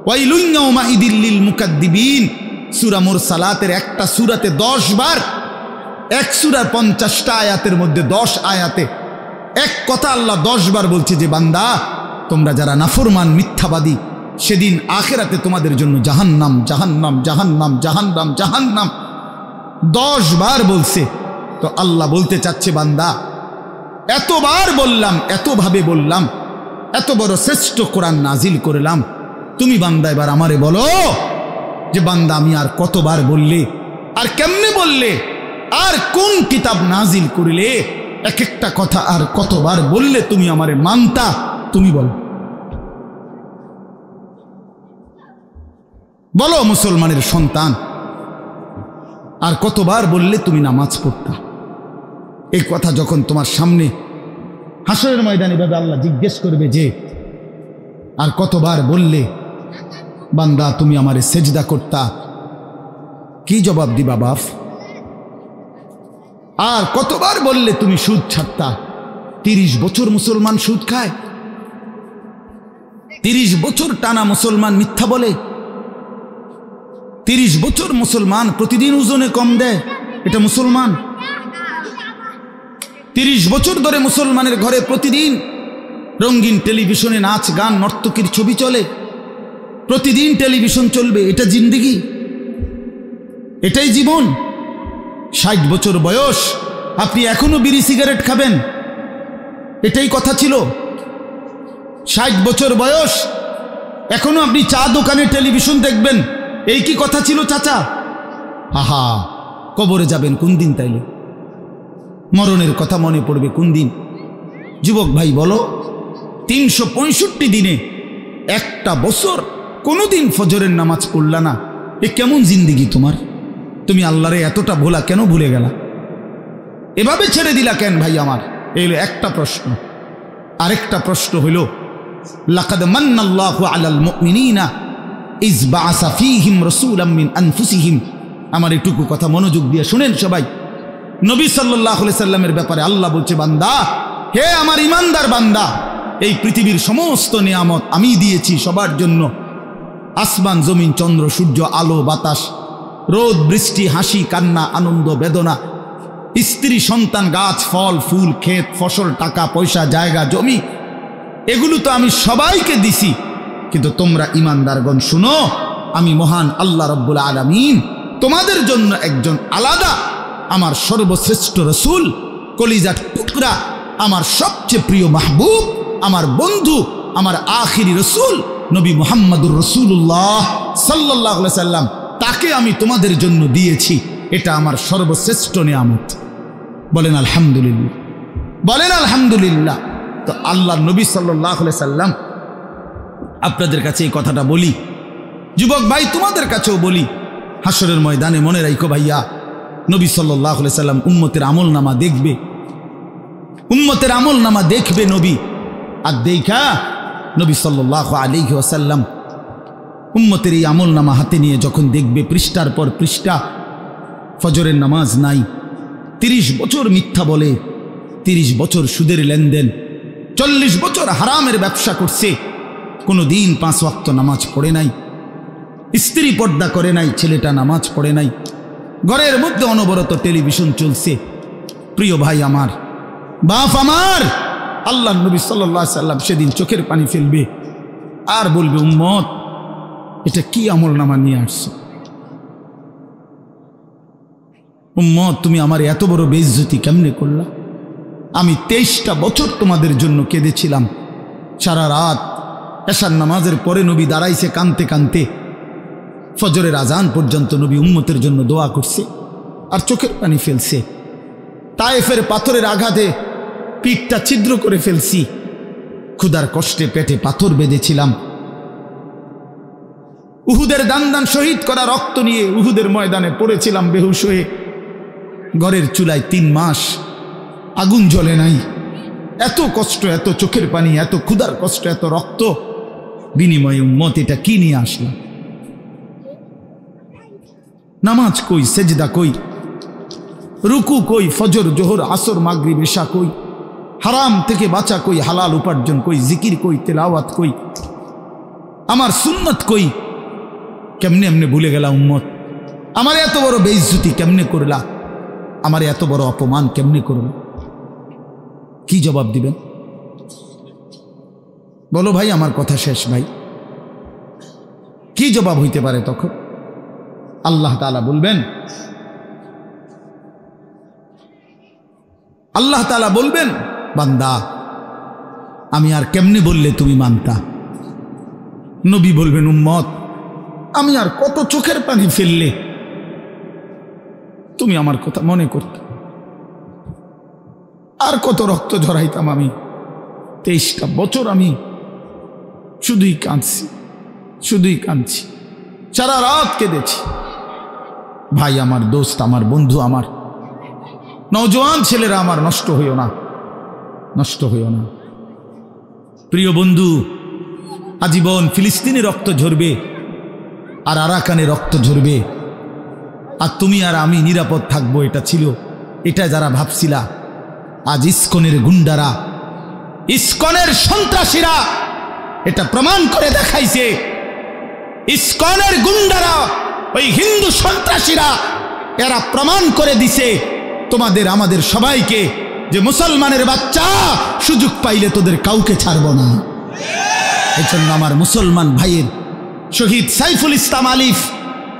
ওয়াইলুন ইয়াউমাইদিল লিল মুকাদ্দিবিন, সূরা মুরসালাতের একটা সূরাতে 10 বার, এক সূরার 50টা আয়াতের মধ্যে 10 আয়াতে এক কথা আল্লাহ 10 বার বলছে যে বান্দা তোমরা যারা নাফরমান মিথ্যাবাদী, সেদিন আখিরাতে তোমাদের জন্য জাহান্নাম জাহান্নাম জাহান্নাম জাহান্নাম জাহান্নাম 10 বার বলছে। তো আল্লাহ বলতে চাচ্ছে বান্দা, এতবার বললাম, এতভাবে বললাম, এত বড় শ্রেষ্ঠ কোরআন নাজিল করলাম, তুমি বান্দা এবার আমারে বলো যে বান্দা আমি আর কতবার বললে, আর কেমনে বললে, আর কোন কিতাব নাজিল করিলে এক একটা কথা আর কতবার বললে তুমি আমারে মানতা, তুমি বলো। বলো মুসলমানের সন্তান, আর কতবার বললে তুমি নামাজ পড়তা? এই কথা যখন তোমার সামনে হাসরের ময়দানে ভাবে আল্লাহ জিজ্ঞেস করবে যে আর কতবার বললে বান্দা তুমি আমারে সেজদা করতা, কি জবাব দিবা বাপ? আর কতবার বললে তুমি সুদ ছাড়তা? 30 বছর মুসলমান সুদ খায়, 30 বছর টানা মুসলমান মিথ্যা বলে, 30 বছর মুসলমান প্রতিদিন ওজনে কম দেয়, এটা মুসলমান? 30 বছর ধরে মুসলমানের ঘরে প্রতিদিন রঙিন টেলিভিশনে নাচ গান নর্তকীর ছবি চলে, প্রতিদিন টেলিভিশন চলবে, এটা জিন্দেগি? এটাই জীবন? 60 বছর বয়স আপনি এখনো বিড়ি সিগারেট খাবেন, এটাই কথা ছিল? 60 বছর বয়স এখনো আপনি চা দোকানে টেলিভিশন দেখবেন, এই কি কথা ছিল চাচা? আহা, কবরে যাবেন কোন দিন? তাইলে মরণের কথা মনে পড়বে কোন দিন? যুবক ভাই বলো, 365 দিনে একটা বছর কোনোদিন ফজরের নামাজ পড়লা না, এ কেমন জিন্দিগি তোমার? তুমি আল্লাহরে এতটা ভোলা কেন ভুলে গেলা? এভাবে ছেড়ে দিলা কেন ভাই আমার? এই হলো একটা প্রশ্ন। আরেকটা প্রশ্ন হইল, লাকাদ মান্নাল্লাহু আলাল মুমিনিনা ইজ বাআসা ফীহিম রাসূলাম মিন আনফুসিহিম। আমার এইটুকু কথা মনোযোগ দিয়ে শুনেন সবাই। নবী সাল্লাল্লাহু আলাইহি সাল্লামের ব্যাপারে আল্লাহ বলছে, বান্দা, হে আমার ইমানদার বান্দা, এই পৃথিবীর সমস্ত নিয়ামত আমি দিয়েছি সবার জন্য। আসমান, জমিন, চন্দ্র, সূর্য, আলো, বাতাস, রোদ, বৃষ্টি, হাসি, কান্না, আনন্দ, বেদনা, স্ত্রী, সন্তান, গাছ, ফল, ফুল, ক্ষেত, ফসল, টাকা পয়সা, জায়গা, জমি, এগুলো তো আমি সবাইকে দিছি। কিন্তু তোমরা ইমানদারগণ শুনো, আমি মহান আল্লাহ রব্বুল আলামিন তোমাদের জন্য একজন আলাদা আমার সর্বশ্রেষ্ঠ রসুল, কলিজার টুকরা, আমার সবচেয়ে প্রিয় মাহবুব, আমার বন্ধু, আমার আখিরি রসুল নবী মুহাম্মদুর রাসূলুল্লাহ সাল্লাল্লাহু আলাইহি সাল্লাম, তাকে আমি তোমাদের জন্য দিয়েছি। এটা আমার সর্বশ্রেষ্ঠ নিয়ামত। বলেন আলহামদুলিল্লাহ, বলেন আলহামদুলিল্লাহ। তো আল্লাহ নবী সাল্লাল্লাহু আলাইহি সাল্লাম, আপনাদের কাছে এই কথাটা বলি, যুবক ভাই তোমাদের কাছেও বলি, হাসরের ময়দানে মনে রাখো ভাইয়া, নবী সাল্লাল্লাহু আলাইহি সাল্লাম উম্মতের আমলনামা দেখবে, উম্মতের আমলনামা দেখবে নবী। আর দেখা নবী সাল্লাল্লাহু আলাইহি ওয়াসাল্লাম উম্মতের এই আমলনামা হাতে নিয়ে যখন দেখবে, পৃষ্ঠার পর পৃষ্ঠা, ফজরের নামাজ নাই, 30 বছর মিথ্যা বলে, 30 বছর সুদের লেনদেন, 40 বছর হারামের ব্যবসা করছে, কোনো দিন 5 ওয়াক্ত নামাজ পড়ে নাই, স্ত্রী পর্দা করে নাই, ছেলেটা নামাজ পড়ে নাই, ঘরের মধ্যে অনবরত টেলিভিশন চলছে। প্রিয় ভাই আমার, বাপ আমার, আল্লাহ নবী সাল্লাল্লাহু আলাইহি সাল্লাম সেদিন চোখের পানি ফেলবে আর বলবে, উম্মত এটা কি আমলনামা নিয়ে আসছো? উম্মত তুমি আমার এত বড় বেইজ্জতি কেমনে করলা? আমি 23টা বছর তোমাদের জন্য কেঁদেছিলাম। সারা রাত এশার নামাজের পরে নবী দাঁড়াইছে কানতে কানতে, ফজরের আজান পর্যন্ত নবী উম্মতের জন্য দোয়া করছে আর চোখের পানি ফেলছে। তায়েফের পাথরের আঘাতে পিঠটা ছিদ্র করে ফেলছি, ক্ষুধার কষ্টে পেটে পাথর বেঁধেছিলাম, উহুদের দান দান শহীদ করা রক্ত নিয়ে উহুদের ময়দানে পড়েছিলাম বেহুশ হয়ে, ঘরের চুলায় 3 মাস আগুন জ্বলে নাই। এত কষ্ট, এত চোখের পানি, এত ক্ষুধার কষ্ট, এত রক্ত, বিনিময়ে উম্মত এটা কি নিয়ে আসলাম? নামাজ কই, সেজদা কই, রুকু কই, ফজর, জোহর, আসর, মাগরিব, ইশা কই, হারাম থেকে বাঁচা কই, হালাল উপার্জন কই, জিকির কই, তেলাওয়াত কই, আমার সুন্নত কই? কেমনে এমনে ভুলে গেলা উম্মত? আমার এত বড় বেইজ্জতি কেমনে করলা? আমার এত বড় অপমান কেমনে করলা? কি জবাব দিবেন বলো ভাই? আমার কথা শেষ ভাই, কি জবাব হইতে পারে তখন? আল্লাহ তাআলা বলবেন, আল্লাহ তাআলা বলবেন, বান্দা আমি আর কেমনে বললে তুমি মানতা? নবী বলবেন, উম্মত আমি আর কত চোখের পানি ফেললে তুমি আমার কথা মনে করতে? আর কত রক্ত ঝরাইতাম আমি? 23টা বছর আমি শুধুই কাঁদছি, শুধুই কাঁদছি, সারা রাত কেঁদেছি। ভাই আমার, দোস্ত আমার, বন্ধু আমার, নওজোয়ান ছেলেরা আমার, নষ্ট হইও না, নষ্ট হইও না। প্রিয় বন্ধু, আজীবন ফিলিস্তিনে রক্ত ঝরবে আর আরাকানে রক্ত ঝরবে, আর তুমি আর আমি নিরাপদ থাকবো, এটা ছিল, এটা যারা ভাবছিলা, আজ ইসকনের গুন্ডারা, ইসকনের সন্ত্রাসীরা এটা প্রমাণ করে দেখাইছে। ইসকনের গুন্ডারা, ওই হিন্দু সন্ত্রাসীরা, এরা প্রমাণ করে দিছে তোমাদের আমাদের সবাইকে যে মুসলমানের বাচ্চা, সুযোগ পাইলে তোদের কাউকে ছাড়ব না। এজন্য আমার মুসলমান ভাইয়ের শহীদ সাইফুল ইসলাম আলিফ,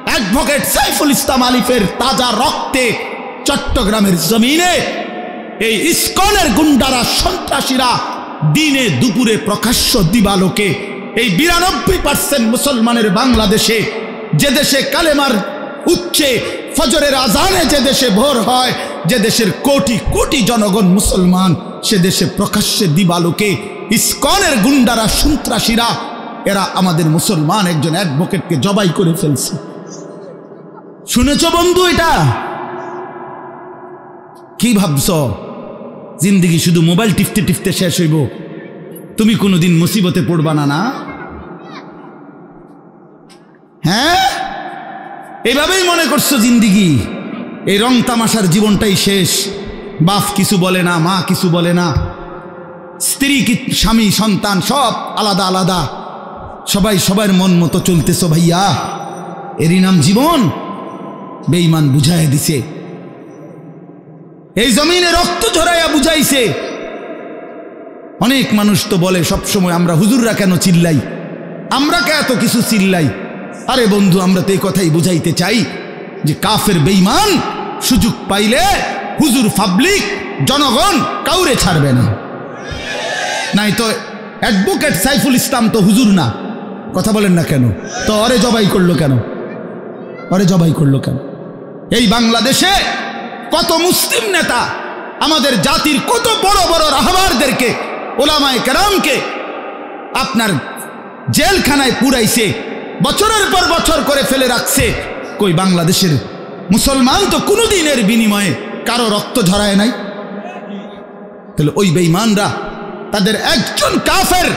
অ্যাডভোকেট সাইফুল ইসলাম আলিফের তাজা রক্তে চট্টগ্রামের জমিনে এই ইসকনের গুন্ডারা, সন্ত্রাসীরা দিনে দুপুরে প্রকাশ্য দিবালোকে এই 92% মুসলমানের বাংলাদেশে, যে দেশে কালেমার উচ্চে ফজরের আজানে যে দেশে ভোর হয়, যে দেশের কোটি কোটি জনগণ মুসলমান, সে দেশে প্রকাশ্যে দিবালোকে ইসকনের গুন্ডারা, সন্ত্রাসীরা এরা আমাদের মুসলমান একজন অ্যাডভোকেটকে জবাই করে ফেলছে। শুনেছ বন্ধু? এটা কি ভাবছ জিন্দেগি শুধু মোবাইল টিপতে টিপতে শেষ হইব? তুমি কোনোদিন মুসিবতে পড়বা না? না, হ্যাঁ, এইভাবেই মনে করছো জিন্দেগি, এই রং তামাশার জীবনটাই শেষ। বাপ কিছু বলে না, মা কিছু বলে না, স্ত্রী কি, স্বামী, সন্তান সব আলাদা আলাদা, সবাই সবার মন মতো চলতেছো। ভাইয়া, এরই নাম জীবন? বেঈমান বুঝাইয়া দিছে, এই জমিনে রক্ত ঝরাইয়া বুঝাইছে। অনেক মানুষ তো বলে সবসময়, আমরা হুজুররা কেন চিল্লাই, আমরা কে এত কিছু চিল্লাই? আরে বন্ধু, আমরা তো এই কথাই বুঝাইতে চাই যে কাফের বেঈমান সুযোগ পাইলে হুজুর, পাবলিক, জনগণ কাউরে ছাড়বে না। নাই তো অ্যাডভোকেট সাইফুল ইসলাম তো হুজুর না, কথা বলেন না কেন? তো অরে জবাই করলো কেন? অরে জবাই করলো কেন? এই বাংলাদেশে কত মুসলিম নেতা আমাদের জাতির কত বড় বড় রাহবারদেরকে, ওলামায়ে কেরামকে আপনার জেলখানায় পুরাইছে, বছরের পর বছর করে ফেলে রাখছে। কই বাংলাদেশের মুসলমান তো কোনোদিনের বিনিময়ে কারো রক্ত ঝরায় নাই। তাহলে ওই বেঈমানরা তাদের একজন কাফের,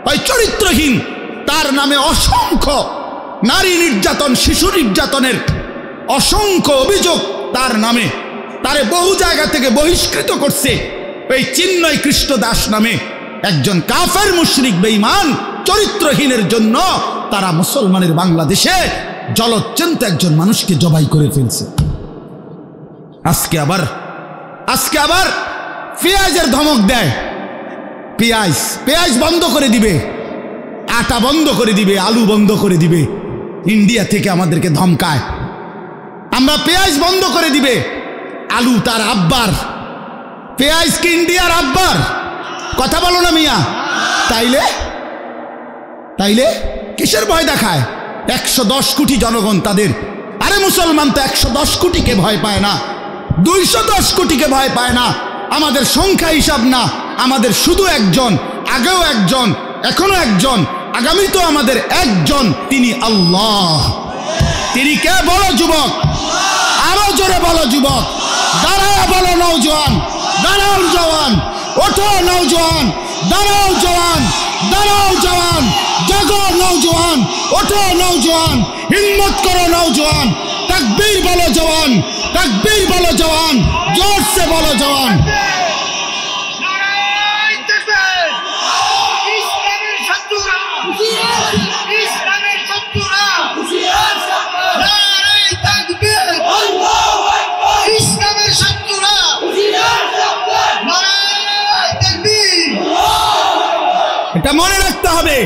ওই চরিত্রহীন, তার নামে অসংখ্য নারী নির্যাতন, শিশু নির্যাতনের অসংখ্য অভিযোগ তার নামে, তারে বহু জায়গা থেকে বহিষ্কৃত করছে। এই চিন্ময় কৃষ্ণ দাস নামে একজন কাফের মুশরিক বেঈমান চরিত্রহীনের জন্য তারা মুসলমানের বাংলাদেশে জলজ্জন্ত একজন মানুষকে জবাই করে ফেলছে। আজকে আবার পেঁয়াজের ধমক দেয়, পেঁয়াজ বন্ধ করে দিবে, আটা বন্ধ করে দিবে, আলু বন্ধ করে দিবে। ইন্ডিয়া থেকে আমাদেরকে ধমকায়, আমরা পেঁয়াজ বন্ধ করে দিবে। আলু তার আব্বার, পেঁয়াজ কি ইন্ডিয়ার আব্বার? কথা বলো না মিয়া। তাইলে কিসের ভয় দেখায়? 110 কোটি জনগণ তাদের। আরে মুসলমান তো 110 কোটিকে ভয় পায় না, 210 কোটিকে ভয় পায় না। আমাদের সংখ্যা হিসাব না, আমাদের শুধু একজন, আগেও একজন, এখনো একজন, আগামী তো আমাদের একজন, তিনি আল্লাহ। তিনি কে? বলো যুবক, আরো জোরে বলো যুবক, দাঁড়াও বলো নওজোয়ান, দাঁড়াও জওয়ান, ওঠো নওজোয়ান, দাঁড়াও জওয়ান, দাঁড়াও জওয়ান, জাগো নওজোয়ান, ওঠো নওজোয়ান, হিম্মত করো নওজোয়ান, তাকবীর বলো জওয়ান, তাকবীর বলো জওয়ান, জোর से বলো জওয়ান। এটা মনে রাখতে হবে,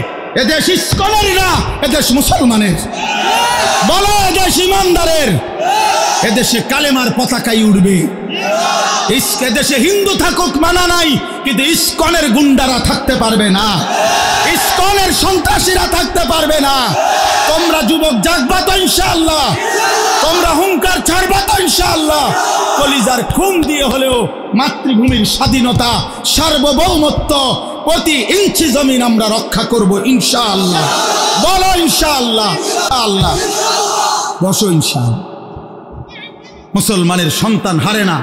এদেশ ইসকনের না, এদেশ মুসলমানের। বলো এদেশ ইমানদারের, এদেশে কালেমার পতাকাই উড়বে। এদেশে হিন্দু থাকুক মানা নাই, কিন্তু ইসকনের গুন্ডারা থাকতে পারবে না, ইসকনের সন্ত্রাসীরা থাকতে পারবে না। তোমরা যুবক জাগবা তো ইনশাআল্লাহ, তোমরা হুঙ্কার ছাড়বা তো ইনশাআল্লাহ। কলিজার খুন দিয়ে হলেও মাতৃভূমির স্বাধীনতা, সার্বভৌমত্ব, প্রতি ইঞ্চি জমিন আমরা রক্ষা করব ইনশাআল্লাহ। বলো ইনশাআল্লাহ। আল্লাহ বসো ইনশাআল্লাহ। মুসলমানের সন্তান হারে না,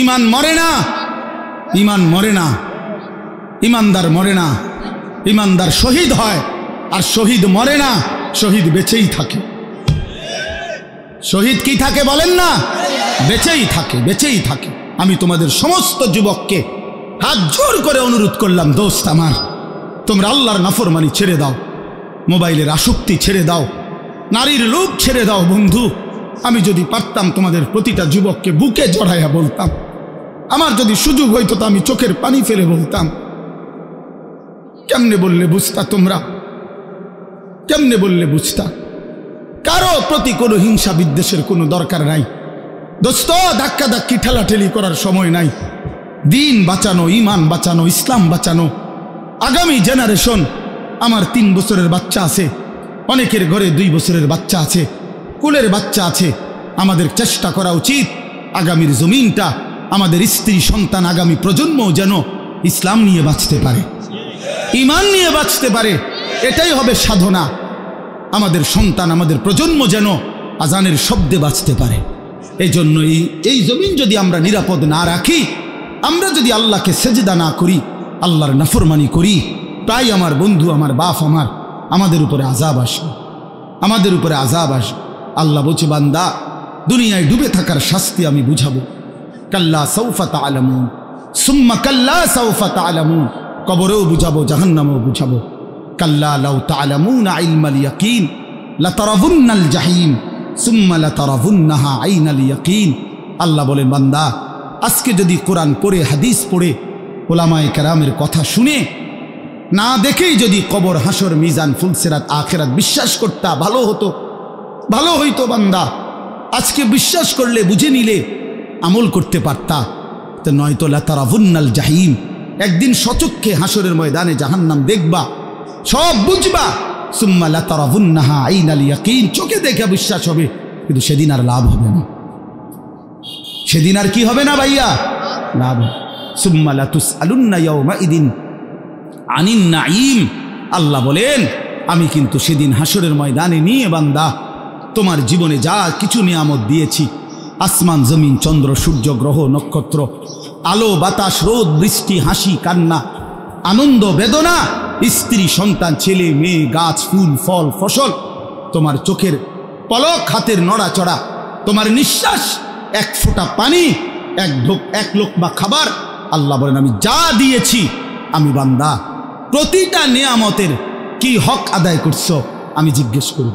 ইমান মরে না, ইমান মরে না, ইমানদার মরে না, ইমানদার শহীদ হয়, আর শহীদ মরে না, শহীদ বেঁচেই থাকে। শহীদ কি থাকে বলেন না? বেঁচেই থাকে, বেঁচেই থাকে। আমি তোমাদের সমস্ত যুবককে হাত জোর করে অনুরোধ করলাম, দোস্ত আমার, তোমরা আল্লাহর নাফরমানি ছেড়ে দাও, মোবাইলের আসক্তি ছেড়ে দাও, নারীর লোভ ছেড়ে দাও। বন্ধু, আমি যদি পারতাম তোমাদের প্রতিটা যুবককে বুকে জড়াইয়া বলতাম, আমার যদি সুযোগ হইতো তো আমি চোখের পানি ফেলে বলতাম। কেমনে বললে বুঝতা তোমরা? কেমনে বললে বুঝতা? কারো প্রতি কোনো হিংসা বিদ্বেষের কোনো দরকার নাই দোস্ত, ধাক্কা ধাক্কি ঠেলাঠেলি করার সময় নাই। দিন বাঁচানো, ইমান বাঁচানো, ইসলাম বাঁচানো। আগামী জেনারেশন, আমার 3 বছরের বাচ্চা আছে, অনেকের ঘরে 2 বছরের বাচ্চা আছে, কুলের বাচ্চা আছে। আমাদের চেষ্টা করা উচিত আগামীর জমিনটা, আমাদের স্ত্রী সন্তান, আগামী প্রজন্মও যেন ইসলাম নিয়ে বাঁচতে পারে, ঈমান নিয়ে বাঁচতে পারে, এটাই হবে সাধনা। আমাদের সন্তান, আমাদের প্রজন্ম যেন আজানের শব্দে বাঁচতে পারে। এই জন্য এই জমিন যদি আমরা নিরাপদ না রাখি, আমরা যদি আল্লাহকে সেজদা না করি, আল্লাহর নাফরমানি করি, তাই আমার বন্ধু, আমার বাপ, আমাদের উপরে আযাব আসবে, আমাদের উপরে আযাব আসবে। আল্লাহ বলছে, বান্দা দুনিয়ায় ডুবে থাকার শাস্তি আমি বুঝাবো। কাল্লা সাউফা তা'লামুন সুম্মা কাল্লা সাউফা তা'লামুন, কবরেও বুঝাবো, জাহান্নামেও বুঝাবো। কাল্লা লাউ তা'লামুনা ইলমাল ইয়াকিন লাতারাবুন্নাল জাহিম সুম্মা লাতারাবুন্নাহা আইনাল ইয়াকিন। আল্লাহ বলেন, বান্দা আজকে যদি কোরআন পড়ে, হাদিস পড়ে, উলামায়ে কেরামের কথা শুনে, না দেখেই যদি কবর, হাসর, মিজান, ফুলসিরাত, আখিরাত বিশ্বাস করতা, ভালো হতো, ভালো হইতো। বান্দা আজকে বিশ্বাস করলে, বুঝে নিলে, আমল করতে পারতা। তো নয়তো লাতারাবুন্নাল জাহিম, একদিন সচক্ষে হাসরের ময়দানে জাহান্নাম দেখবা, সব বুঝবা। সুম্মা লাতারাবুন্নাহা আইনাল ইয়াকিন, চোখে দেখে বিশ্বাস হবে, কিন্তু সেদিন আর লাভ হবে না। সেদিন আর কি হবে না ভাইয়া? লাভ। সুম্মা লাতুসআলুন্না ইয়াওমাইদিন আনিন নাঈম। আল্লাহ বলেন, আমি কিন্তু সেদিন হাসরের ময়দানে নিয়ে বান্দা তোমার জীবনে যা কিছু নিয়ামত দিয়েছি, আসমান, জমিন, চন্দ্র, সূর্য, গ্রহ, নক্ষত্র, আলো, বাতাস, রোদ, বৃষ্টি, হাসি, কান্না, আনন্দ, বেদনা, স্ত্রী, সন্তান, ছেলে, মেয়ে, গাছ, ফুল, ফল, ফসল, তোমার চোখের পলক, হাতের নড়াচড়া, তোমার নিঃশ্বাস, এক ফোঁটা পানি, এক লোকমা খাবার, আল্লাহ বলেন আমি যা দিয়েছি, আমি বান্দা প্রতিটা নিয়ামতের কি হক আদায় করছো আমি জিজ্ঞেস করি।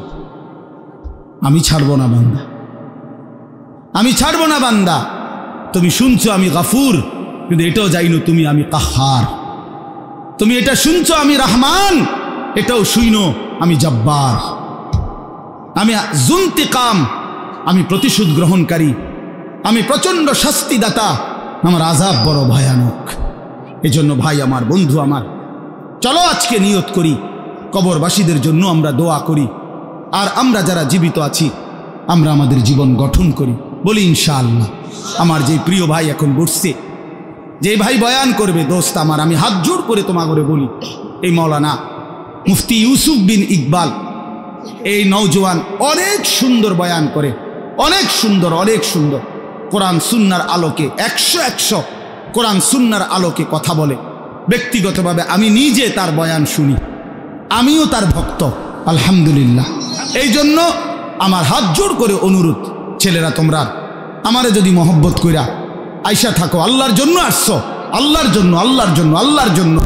আমি ছাড়বো না বান্দা, আমি ছাড়বো না বান্দা। তুমি শুনছো আমি গাফুর, কিন্তু এটাও জানো তুমি আমি কাহার। তুমি এটা শুনছো আমি রহমান, এটাও শুইনো আমি জব্বার। আমি জুন্তিকাম, আমি প্রতিশোধ গ্রহণকারী, আমি প্রচণ্ড শাস্তিদাতা, আমার আযাব বড় ভয়ানক। এজন্য ভাই আমার, বন্ধু আমার, চলো আজকে নিয়ত করি, কবরবাসীদের জন্য আমরা দোয়া করি, আর আমরা যারা জীবিত আছি আমরা আমাদের জীবন গঠন করি। বলি ইনশাআল্লাহ। আমার যে প্রিয় ভাই এখন বসছে, যে ভাই বয়ান করবে, দোস্ত আমার, আমি হাত জোর করে তোমাকে বলি, এই মাওলানা মুফতি ইউসুফ বিন ইকবাল, এই নওজোয়ান অনেক সুন্দর বয়ান করে, অনেক সুন্দর, অনেক সুন্দর। কোরআন সুন্নাহর আলোকে 100 কোরআন সুন্নাহর আলোকে কথা বলে। ব্যক্তিগতভাবে আমি নিজে তার বয়ান শুনি, আমিও তার ভক্ত, আলহামদুলিল্লাহ। এই জন্য আমার হাত জোর করে অনুরোধ, ছেলেরা তোমরা আমারে যদি মহব্বত কইরা আইসা থাকো, আল্লাহর জন্য আসছো, আল্লাহর জন্য, আল্লাহর জন্য, আল্লাহর জন্য,